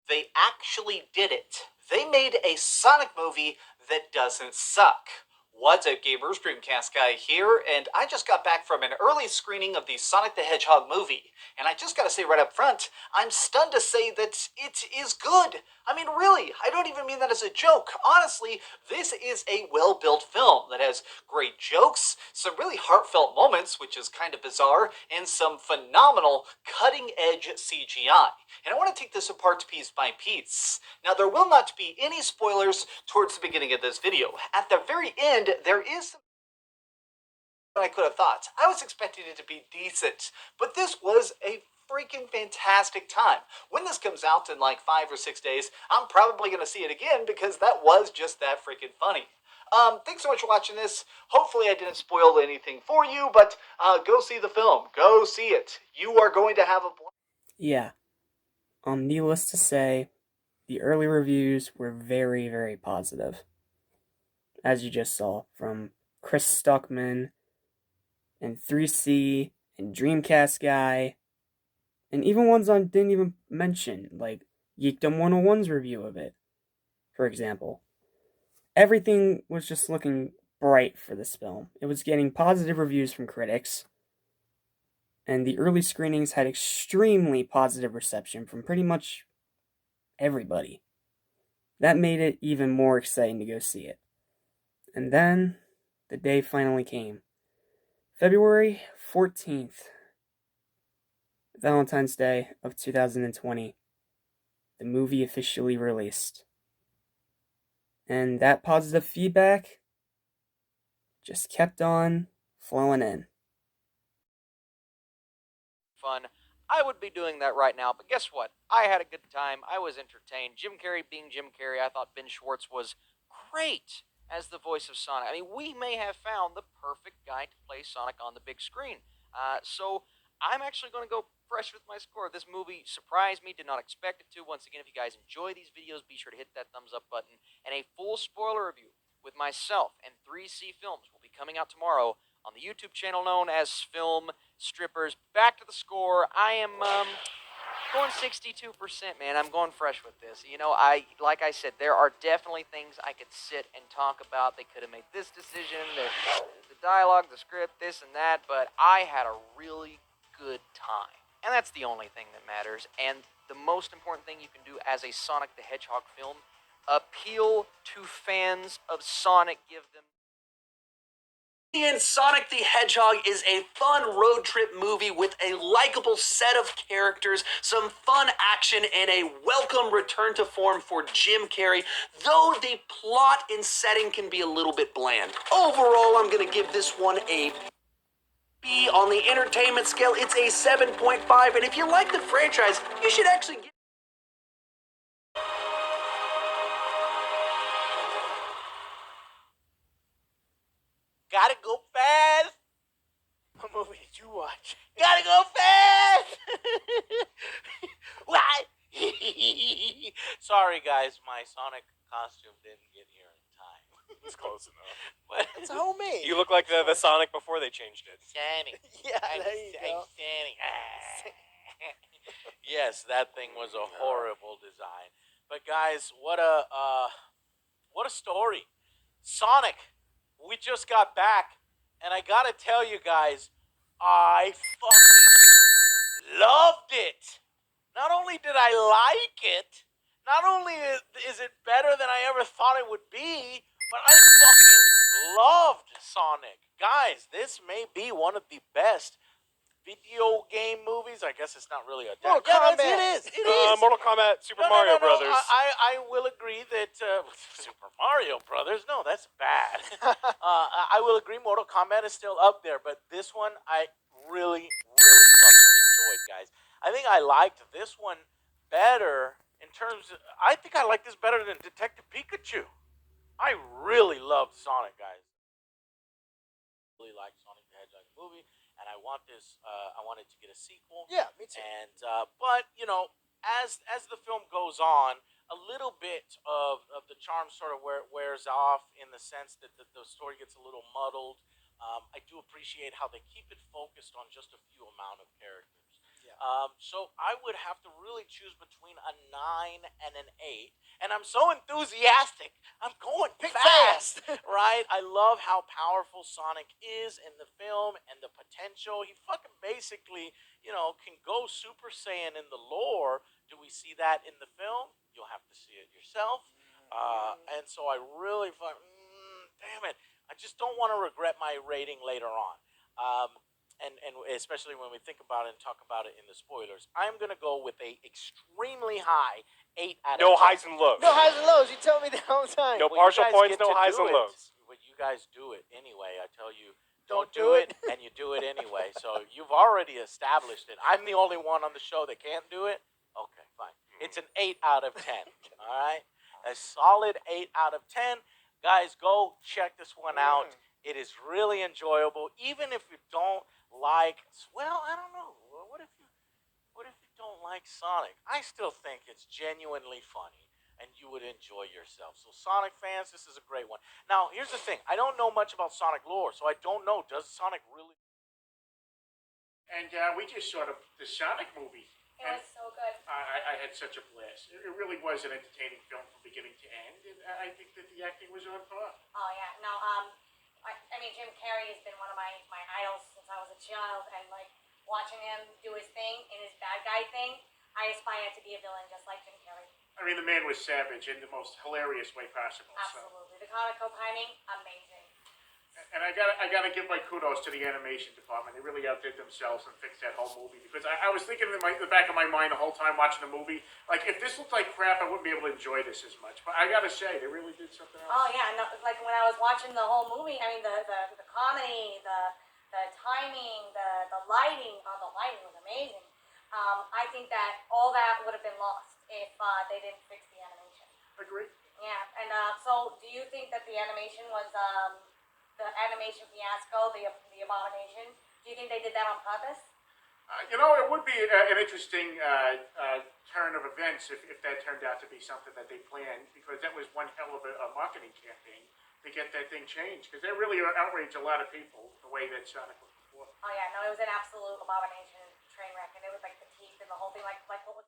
They actually did it. They made a Sonic movie that doesn't suck. What's up, gamers? Dreamcast Guy here, and I just got back from an early screening of the Sonic the Hedgehog movie. And I just gotta say right up front, I'm stunned to say that it is good. I mean, really, I don't even mean that as a joke. Honestly, this is a well-built film that has great jokes, some really heartfelt moments, which is kind of bizarre, and some phenomenal cutting-edge CGI. And I want to take this apart piece by piece. Now, there will not be any spoilers towards the beginning of this video. At the very end, there is some I could have thought. I was expecting it to be decent, but this was a freaking fantastic time. When this comes out in like 5 or 6 days, I'm probably going to see it again because that was just that freaking funny. Thanks so much for watching this. Hopefully I didn't spoil anything for you, but go see the film. Go see it. You are going to have a blast. Yeah. Needless to say, the early reviews were very, very positive. As you just saw from Chris Stuckman and 3C and Dreamcast Guy, and even ones I didn't even mention, like Geekdom 101's review of it, for example. Everything was just looking bright for this film. It was getting positive reviews from critics, and the early screenings had extremely positive reception from pretty much everybody. That made it even more exciting to go see it. And then the day finally came. February 14th, Valentine's Day of 2020, the movie officially released. And that positive feedback just kept on flowing in. Fun. I would be doing that right now, but guess what? I had a good time. I was entertained. Jim Carrey being Jim Carrey, I thought Ben Schwartz was great as the voice of Sonic. I mean, we may have found the perfect guy to play Sonic on the big screen. So I'm actually going to go fresh with my score. This movie surprised me, did not expect it to. Once again, if you guys enjoy these videos, be sure to hit that thumbs up button. And a full spoiler review with myself and 3C Films will be coming out tomorrow on the YouTube channel known as Film Strippers. Back to the score. I am going 62%, man. I'm going fresh with this. Like I said, there are definitely things I could sit and talk about. They could have made this decision, the dialogue, the script, this and that, but I had a really good time. And that's the only thing that matters. And the most important thing you can do as a Sonic the Hedgehog film, appeal to fans of Sonic, give them Sonic the Hedgehog is a fun road trip movie with a likable set of characters, some fun action, and a welcome return to form for Jim Carrey, though the plot and setting can be a little bit bland. Overall, I'm going to give this one a B on the entertainment scale. It's a 7.5, and if you like the franchise, you should actually get... Gotta go fast. What movie did you watch? Gotta go fast. What? Sorry, guys, my Sonic costume didn't get here in time. It's close enough. What? It's homemade. You look like the Sonic before they changed it. Sonic. Yeah, there you go. Sonic. Yes, that thing was a horrible design. But guys, what a story. Sonic. We just got back, and I gotta tell you guys, I fucking loved it. Not only did I like it, not only is it better than I ever thought it would be, but I fucking loved Sonic. Guys, this may be one of the best video game movies. I guess it's not really a... Mortal Kombat. It is. It is. Mortal Kombat, Super Mario Brothers. I will agree that Super Mario Brothers. No, that's bad. I will agree. Mortal Kombat is still up there, but this one I really fucking enjoyed, guys. I think I liked this one better in terms of, I think I like this better than Detective Pikachu. I really loved Sonic, guys. Really like Sonic the Hedgehog movie, and I want this. I wanted to get a sequel. Yeah, me too. And but you know, as the film goes on, a little bit of the charm sort of wears off in the sense that the story gets a little muddled. I do appreciate how they keep it focused on just a few amount of characters. Yeah. So I would have to really choose between a 9 and an 8. And I'm so enthusiastic. I'm going Pick fast, fast. right? I love how powerful Sonic is in the film and the potential. He fucking basically, you know, can go Super Saiyan in the lore. Do we see that in the film? You'll have to see it yourself. And so I really thought, damn it, I just don't want to regret my rating later on. And especially when we think about it and talk about it in the spoilers, I'm gonna go with a extremely high 8 out of 10. No highs and lows. No highs and lows. You tell me the whole time. No Well, you partial guys points, get no to highs do and it. lows. Well, you guys do it anyway. I tell you, Don't do do it, and you do it anyway. So you've already established it. I'm the only one on the show that can't do it. Okay, fine. It's an 8 out of 10. All right, a solid 8 out of 10. Guys, go check this one out. It is really enjoyable, even if you don't like. Well, I don't know. What if you don't like Sonic? I still think it's genuinely funny, and you would enjoy yourself. So, Sonic fans, this is a great one. Now, here's the thing: I don't know much about Sonic lore, so I don't know. Does Sonic really? And we just saw the Sonic movie. It was so good. I had such a blast. It really was an entertaining film from beginning to end, and I think that the acting was on par. Oh yeah, no, I mean Jim Carrey has been one of my idols since I was a child, and like watching him do his thing in his bad guy thing, I aspire to be a villain just like Jim Carrey. I mean, the man was savage in the most hilarious way possible. Absolutely, the comical timing, amazing. And I gotta give my kudos to the animation department. They really outdid themselves and fixed that whole movie, because I was thinking in the back of my mind the whole time watching the movie, like, if this looked like crap, I wouldn't be able to enjoy this as much. But I gotta say, they really did something else. Oh yeah, no, like when I was watching the whole movie, I mean the comedy, the timing, the lighting. Oh, the lighting was amazing. I think that all that would have been lost if they didn't fix the animation. Agree. Yeah, and so do you think that the animation was the animation fiasco, the abomination? Do you think they did that on purpose? You know, it would be an interesting turn of events if that turned out to be something that they planned, because that was one hell of a marketing campaign to get that thing changed, because that really outraged a lot of people, the way that Sonic was before. Oh yeah, no, it was an absolute abomination train wreck, and it was like the teeth and the whole thing, like what was.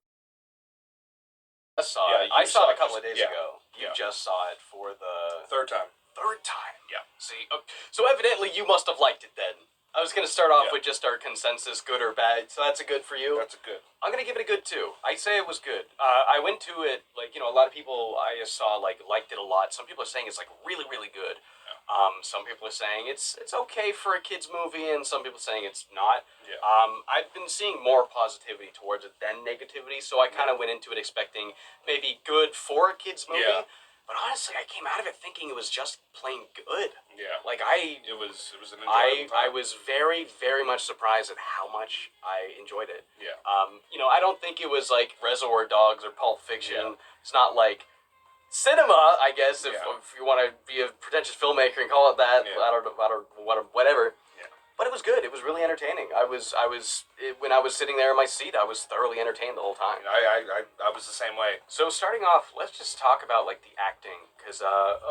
I saw it. I saw it a couple of days ago. You just saw it for the Third time. third time. Yeah. See, so evidently you must have liked it then. I was going to start off with just our consensus, good or bad. So that's a good for you. That's a good. I'm going to give it a good too. I say it was good. I went to it, like, you know, a lot of people I saw, like, liked it a lot. Some people are saying it's, like, really, really good. Some people are saying it's okay for a kid's movie, and some people are saying it's not. Yeah. I've been seeing more positivity towards it than negativity, so I kind of went into it expecting maybe good for a kid's movie. Yeah. But honestly, I came out of it thinking it was just plain good. Yeah. Like, It was an enjoyable I time. was very, very much surprised at how much I enjoyed it. Yeah. You know, I don't think it was like Reservoir Dogs or Pulp Fiction. It's not like cinema, I guess, if you want to be a pretentious filmmaker and call it that. Yeah. I don't know, whatever. Yeah. But it was good. It was really entertaining. When I was sitting there in my seat, I was thoroughly entertained the whole time. I was the same way. So starting off, let's just talk about like the acting, because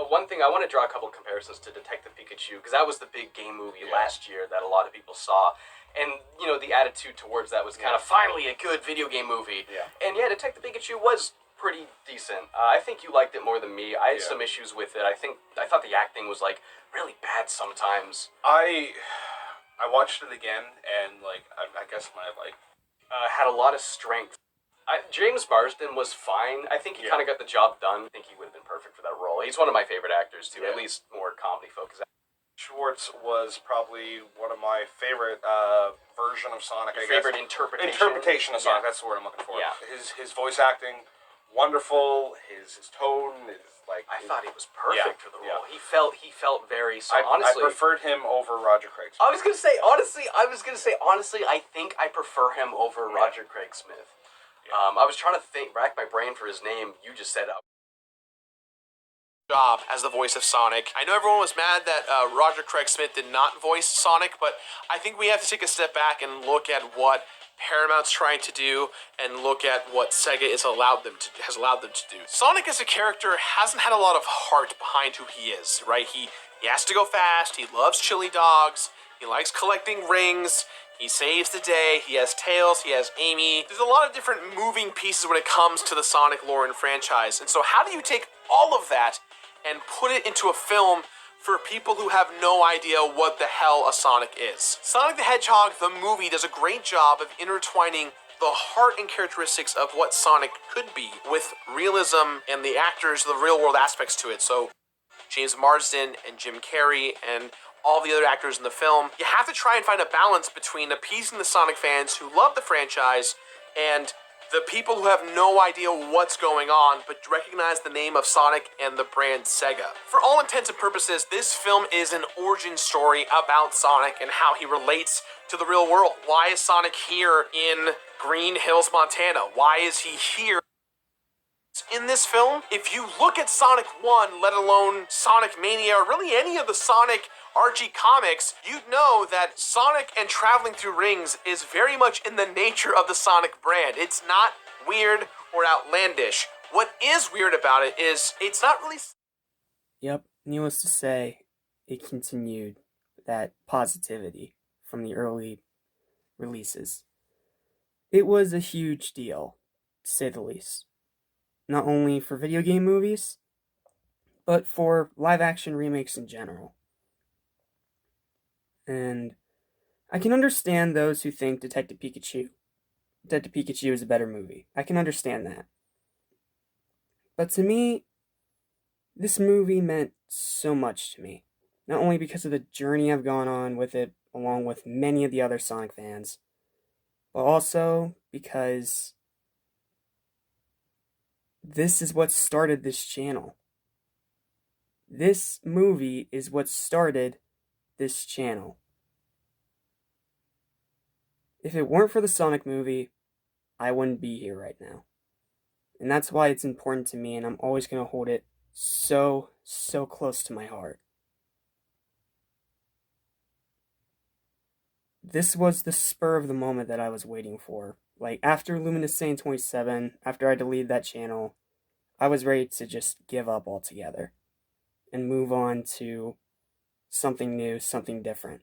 one thing I want to draw a couple of comparisons to Detective Pikachu, because that was the big game movie last year that a lot of people saw, and you know the attitude towards that was kind of finally a good video game movie. Yeah. And yeah, Detective Pikachu was pretty decent. I think you liked it more than me. I had some issues with it. I thought the acting was like really bad sometimes. I watched it again, and like I guess my like had a lot of strength. James Marsden was fine. I think he kind of got the job done. I think he would have been perfect for that role. He's one of my favorite actors too, at least more comedy focused. Schwartz was probably one of my favorite version of Sonic. I Favorite guess. interpretation Interpretation of Sonic. That's the word I'm looking for. Yeah. His voice acting wonderful. His tone is like. I thought he was perfect Yeah, for the yeah. role. He felt very so. I Honestly, preferred him over Roger Craig. I was gonna say honestly. I think I prefer him over Roger Craig Smith. I was trying to rack my brain for his name. You just said job as the voice of Sonic. I know everyone was mad that Roger Craig Smith did not voice Sonic, but I think we have to take a step back and look at what Paramount's trying to do and look at what Sega has allowed them to do. Sonic as a character hasn't had a lot of heart behind who he is, right? He has to go fast, he loves chili dogs, he likes collecting rings, he saves the day, he has Tails, he has Amy. There's a lot of different moving pieces when it comes to the Sonic lore and franchise. And so how do you take all of that and put it into a film for people who have no idea what the hell a Sonic is? Sonic the Hedgehog, the movie, does a great job of intertwining the heart and characteristics of what Sonic could be with realism and the actors, the real world aspects to it. So James Marsden and Jim Carrey and all the other actors in the film, you have to try and find a balance between appeasing the Sonic fans who love the franchise and the people who have no idea what's going on but recognize the name of Sonic and the brand Sega. For all intents and purposes, this film is an origin story about Sonic and how he relates to the real world. Why is Sonic here in Green Hills, Montana? Why is he here in this film? If you look at Sonic 1, let alone Sonic Mania, or really any of the Sonic Archie comics, you'd know that Sonic and traveling through rings is very much in the nature of the Sonic brand. It's not weird or outlandish. What is weird about it is it's not really... Yep, needless to say, it continued that positivity from the early releases. It was a huge deal, to say the least. Not only for video game movies, but for live-action remakes in general. And I can understand those who think Detective Pikachu is a better movie. I can understand that. But to me, this movie meant so much to me. Not only because of the journey I've gone on with it, along with many of the other Sonic fans, but also because this is what started this channel. This movie is what started this channel. If it weren't for the Sonic movie, I wouldn't be here right now. And that's why it's important to me, and I'm always going to hold it so close to my heart. This was the spur of the moment that I was waiting for. Like, after Luminous Saiyan 27, after I deleted that channel, I was ready to just give up altogether and move on to something new, something different.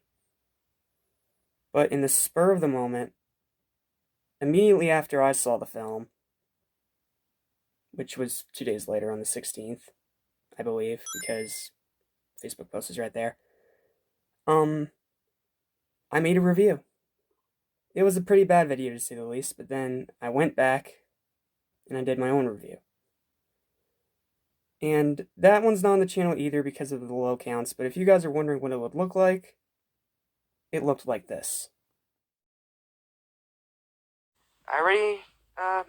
But in the spur of the moment, immediately after I saw the film, which was 2 days later on the 16th, I believe, because Facebook post is right there, I made a review. It was a pretty bad video to say the least, but then I went back and I did my own review. And that one's not on the channel either because of the low counts, but if you guys are wondering what it would look like, it looked like this. I already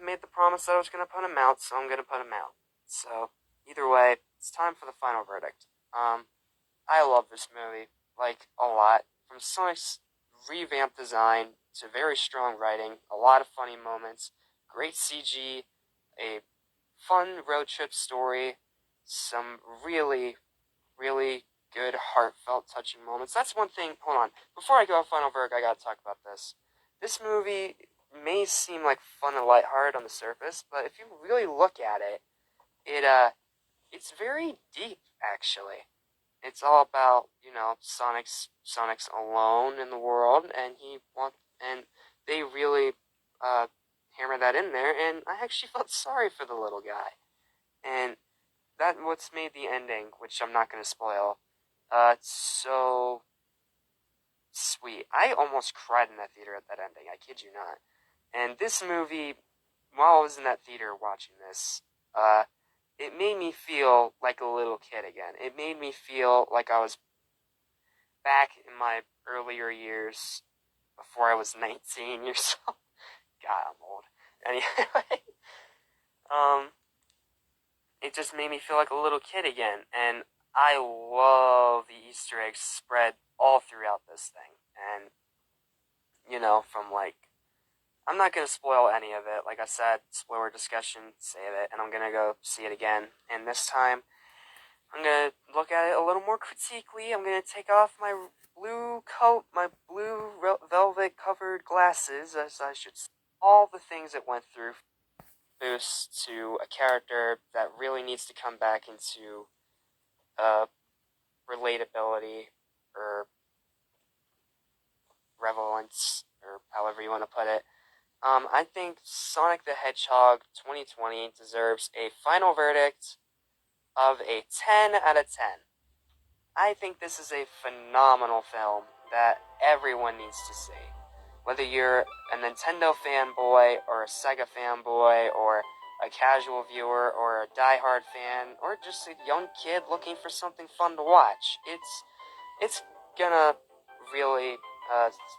made the promise that I was going to put him out, so I'm going to put him out. So, either way, it's time for the final verdict. I love this movie, like, a lot. From Sonic's revamped design to very strong writing, a lot of funny moments, great CG, a fun road trip story, some really good, heartfelt, touching moments. That's one thing. Hold on. Before I go final verdict, I gotta talk about this. This movie may seem like fun and lighthearted on the surface, but if you really look at it, it's very deep, actually. It's all about, Sonic's alone in the world, and they really hammer that in there, and I actually felt sorry for the little guy. And that's what's made the ending, which I'm not going to spoil, so sweet. I almost cried in that theater at that ending, I kid you not. And this movie, while I was in that theater watching this, it made me feel like a little kid again. It made me feel like I was back in my earlier years before I was 19 years old. God, I'm old. Anyway, it just made me feel like a little kid again. And I love the Easter eggs spread all throughout this thing. And, from like, I'm not going to spoil any of it. Like I said, spoiler discussion, save it. And I'm going to go see it again. And this time, I'm going to look at it a little more critically. I'm going to take off my blue coat, my blue velvet covered glasses, as I should say. All the things it went through boost to a character that really needs to come back into relatability or relevance, or however you want to put it. I think Sonic the Hedgehog 2020 deserves a final verdict of a 10 out of 10. I think this is a phenomenal film that everyone needs to see. Whether you're a Nintendo fanboy or a Sega fanboy or a casual viewer or a diehard fan or just a young kid looking for something fun to watch, it's gonna really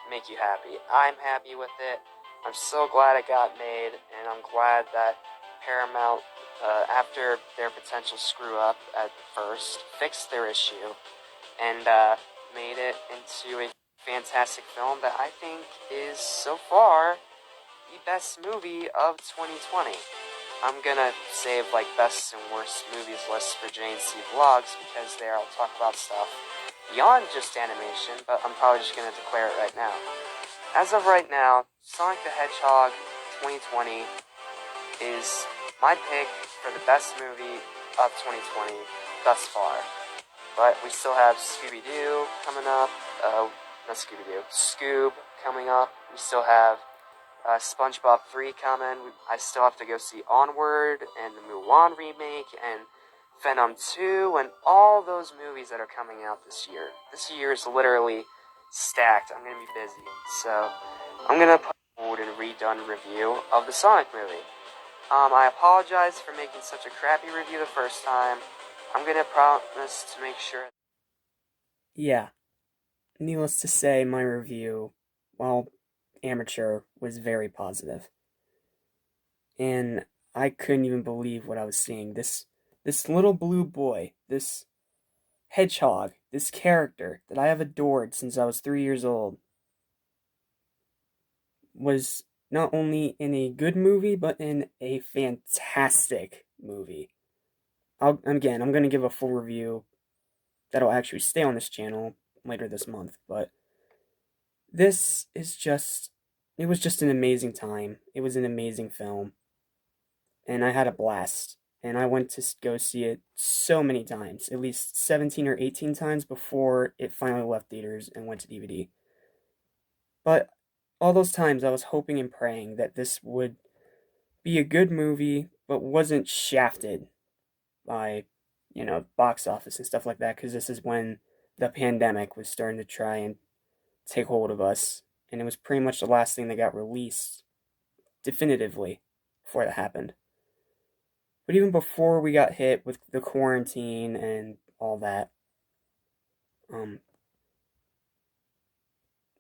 make you happy. I'm happy with it. I'm so glad it got made, and I'm glad that Paramount, after their potential screw up at first, fixed their issue and made it into a fantastic film that I think is so far the best movie of 2020. I'm gonna save like best and worst movies lists for J&C Vlogs because there I'll talk about stuff beyond just animation, but I'm probably just gonna declare it right now. As of right now, Sonic the Hedgehog 2020 is my pick for the best movie of 2020 thus far. But we still have Scooby-Doo coming up. Not Scooby-Doo. Scoob coming up. We still have SpongeBob 3 coming. I still have to go see Onward and the Mulan remake and Venom 2 and all those movies that are coming out this year. This year is literally stacked. I'm going to be busy. So I'm going to put forward a redone review of the Sonic movie. I apologize for making such a crappy review the first time. I'm gonna promise to make sure. Yeah. Needless to say, my review, while amateur, was very positive. And I couldn't even believe what I was seeing. This little blue boy, this hedgehog, this character that I have adored since I was 3 years old, was not only in a good movie, but in a fantastic movie. I'm going to give a full review that'll actually stay on this channel later this month, but this is it was just an amazing time. It was an amazing film, and I had a blast. And I went to go see it so many times, at least 17 or 18 times before it finally left theaters and went to DVD. But all those times I was hoping and praying that this would be a good movie, but wasn't shafted by, box office and stuff like that, because this is when the pandemic was starting to try and take hold of us, and it was pretty much the last thing that got released definitively before that happened. But even before we got hit with the quarantine and all that,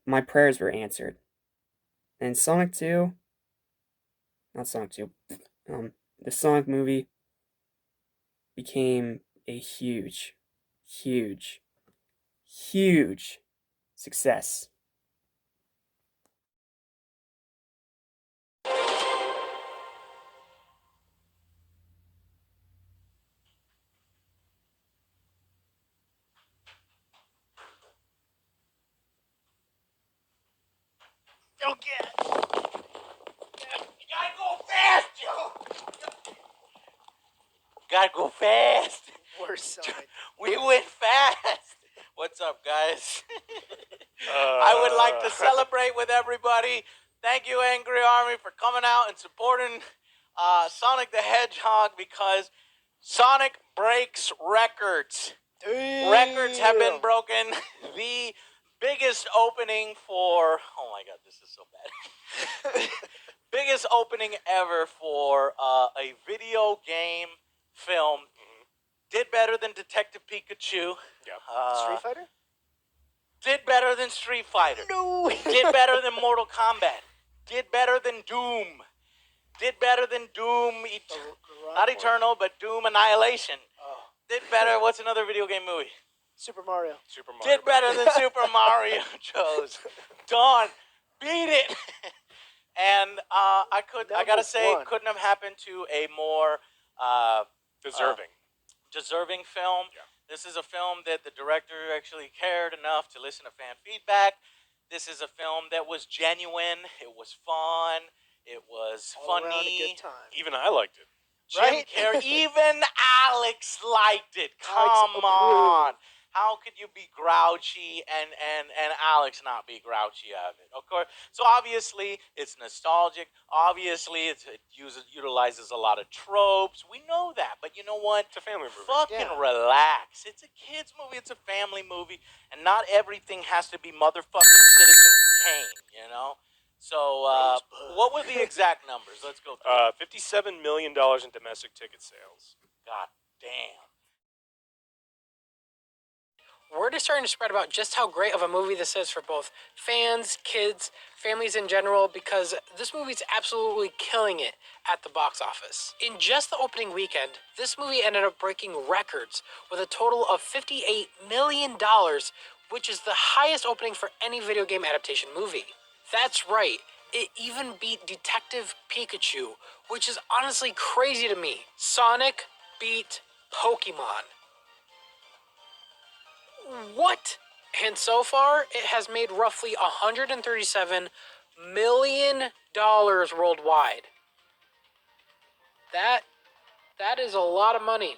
my prayers were answered. And Sonic 2, not Sonic 2, the Sonic movie became a huge, huge, huge success. Don't get it. You gotta go fast, Joe. Gotta go fast. Worse Sonic. We went fast. What's up, guys? I would like to celebrate with everybody. Thank you, Angry Army, for coming out and supporting Sonic the Hedgehog, because Sonic breaks records. Records have been broken. The biggest opening for... Oh my god, this is so bad. Biggest opening ever for a video game film. Did better than Detective Pikachu. Yeah. Street Fighter? Did better than Street Fighter. No! Did better than Mortal Kombat. Did better than Doom. Did better than Doom, not Eternal, but Doom Annihilation. Did better. What's another video game movie? Super Mario. Did better than Super Mario, Joe's. Dawn, beat it. And I gotta say, couldn't have happened to a more deserving film. Yeah. This is a film that the director actually cared enough to listen to fan feedback. This is a film that was genuine. It was fun. It was All around a funny. good time. Even I liked it. Jim Carrey, even Alex liked it. Come on. How could you be grouchy and Alex not be grouchy of it? Of course. So obviously it's nostalgic. Obviously it utilizes a lot of tropes. We know that. But you know what? It's a family movie. Fucking relax. It's a kids movie. It's a family movie. And not everything has to be motherfucking Citizen Kane, you know? So, what were the exact numbers? Let's go through. $57 million in domestic ticket sales. God damn. Word is starting to spread about just how great of a movie this is for both fans, kids, families in general, because this movie's absolutely killing it at the box office. In just the opening weekend, this movie ended up breaking records with a total of $58 million, which is the highest opening for any video game adaptation movie. That's right, it even beat Detective Pikachu, which is honestly crazy to me. Sonic beat Pokemon. What? And so far, it has made roughly $137 million worldwide. That is a lot of money.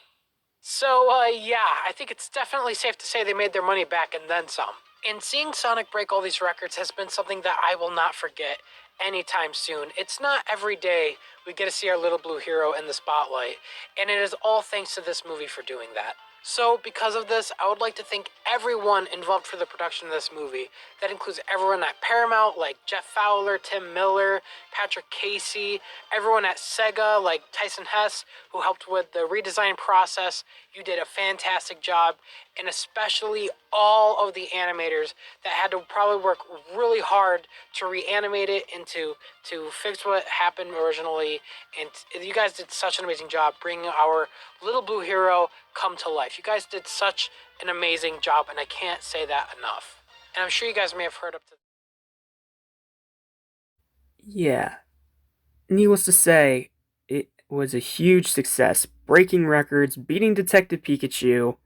So, yeah, I think it's definitely safe to say they made their money back and then some. And seeing Sonic break all these records has been something that I will not forget anytime soon. It's not every day we get to see our little blue hero in the spotlight, and it is all thanks to this movie for doing that. So, because of this, I would like to thank everyone involved for the production of this movie. That includes everyone at Paramount, like Jeff Fowler, Tim Miller, Patrick Casey, everyone at Sega, like Tyson Hess, who helped with the redesign process. You did a fantastic job, and especially all of the animators that had to probably work really hard to reanimate it and to fix what happened originally. And you guys did such an amazing job bringing our little blue hero come to life. You guys did such an amazing job, and I can't say that enough. And I'm sure you guys may have heard up to. Yeah. Needless to say, it was a huge success, breaking records, beating Detective Pikachu,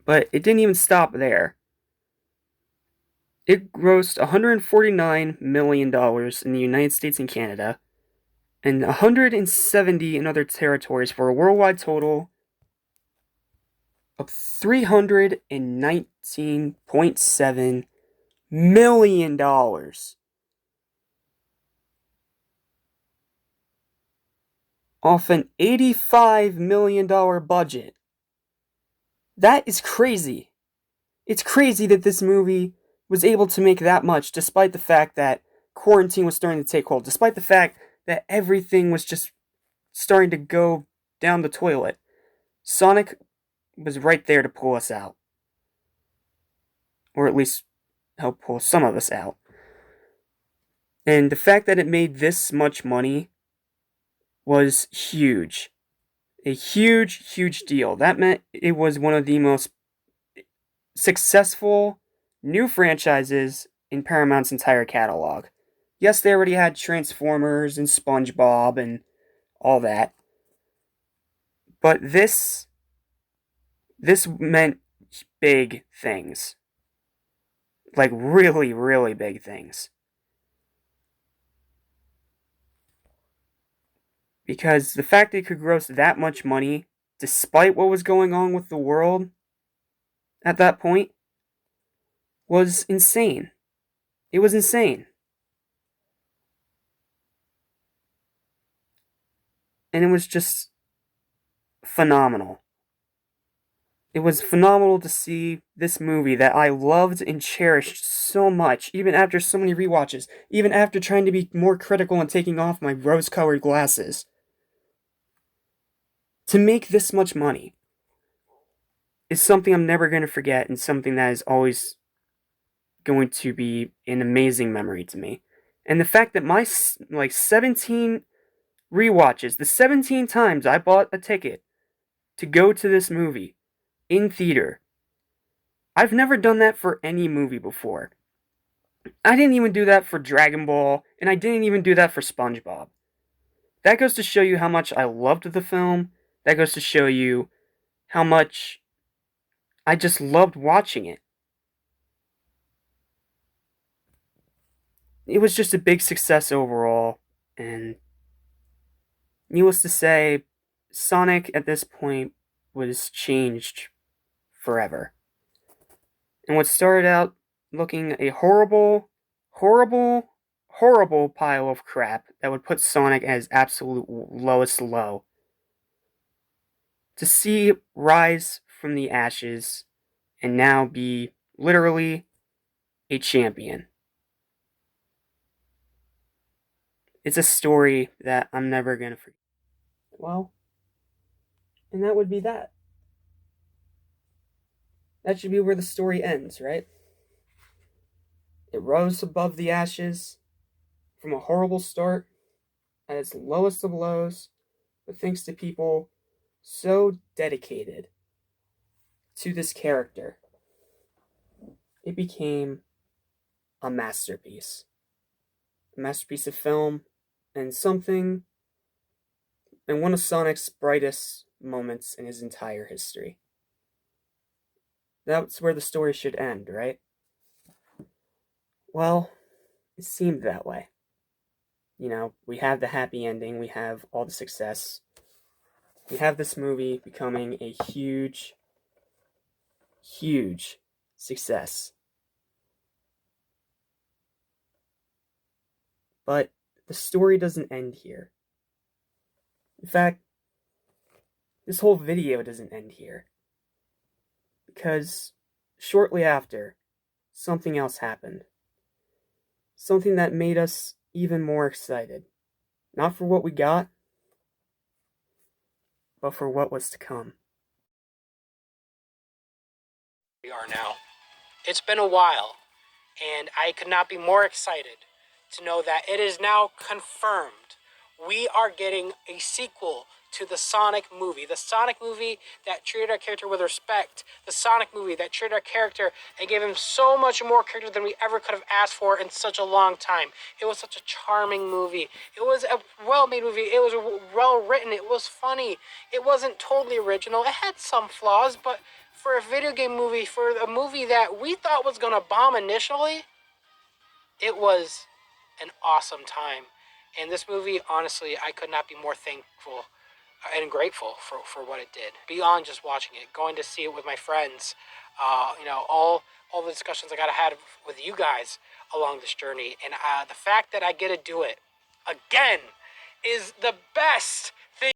but it didn't even stop there. It grossed $149 million in the United States and Canada, and 170 in other territories for a worldwide total of $319.7 million. Off an $85 million budget. That is crazy. It's crazy that this movie was able to make that much despite the fact that quarantine was starting to take hold, despite the fact that everything was just starting to go down the toilet. Sonic was right there to pull us out. Or at least help pull some of us out. And the fact that it made this much money was huge. A huge, huge deal. That meant it was one of the most successful new franchises in Paramount's entire catalog. Yes, they already had Transformers and SpongeBob and all that. But this meant big things. Like really, really big things. Because the fact that it could gross that much money, despite what was going on with the world at that point, was insane. It was insane. And it was just phenomenal. It was phenomenal to see this movie that I loved and cherished so much, even after so many rewatches, even after trying to be more critical and taking off my rose-colored glasses. To make this much money is something I'm never going to forget and something that is always going to be an amazing memory to me. And the fact that my 17 rewatches, the 17 times I bought a ticket to go to this movie in theater, I've never done that for any movie before. I didn't even do that for Dragon Ball, and I didn't even do that for SpongeBob. That goes to show you how much I loved the film. That goes to show you how much I just loved watching it. It was just a big success overall, and needless to say, Sonic at this point was changed forever. And what started out looking a horrible, horrible, horrible pile of crap that would put Sonic as absolute lowest low, to see rise from the ashes and now be literally a champion. It's a story that I'm never gonna forget. Well, and that would be that. That should be where the story ends, right? It rose above the ashes from a horrible start at its lowest of lows, but thanks to people so dedicated to this character, it became a masterpiece. A masterpiece of film and something, and one of Sonic's brightest moments in his entire history. That's where the story should end, right? Well, it seemed that way. You know, we have the happy ending, we have all the success. We have this movie becoming a huge, huge success. But the story doesn't end here. In fact, this whole video doesn't end here. Because shortly after, something else happened. Something that made us even more excited. Not for what we got, but for what was to come. We are now. It's been a while, and I could not be more excited to know that it is now confirmed. We are getting a sequel to the Sonic movie. The Sonic movie that treated our character with respect. The Sonic movie that treated our character and gave him so much more character than we ever could have asked for in such a long time. It was such a charming movie. It was a well-made movie. It was well-written. It was funny. It wasn't totally original. It had some flaws, but for a video game movie, for a movie that we thought was going to bomb initially, it was an awesome time. And this movie, honestly, I could not be more thankful and grateful for what it did. Beyond just watching it, going to see it with my friends, all the discussions I got to have with you guys along this journey, and the fact that I get to do it again is the best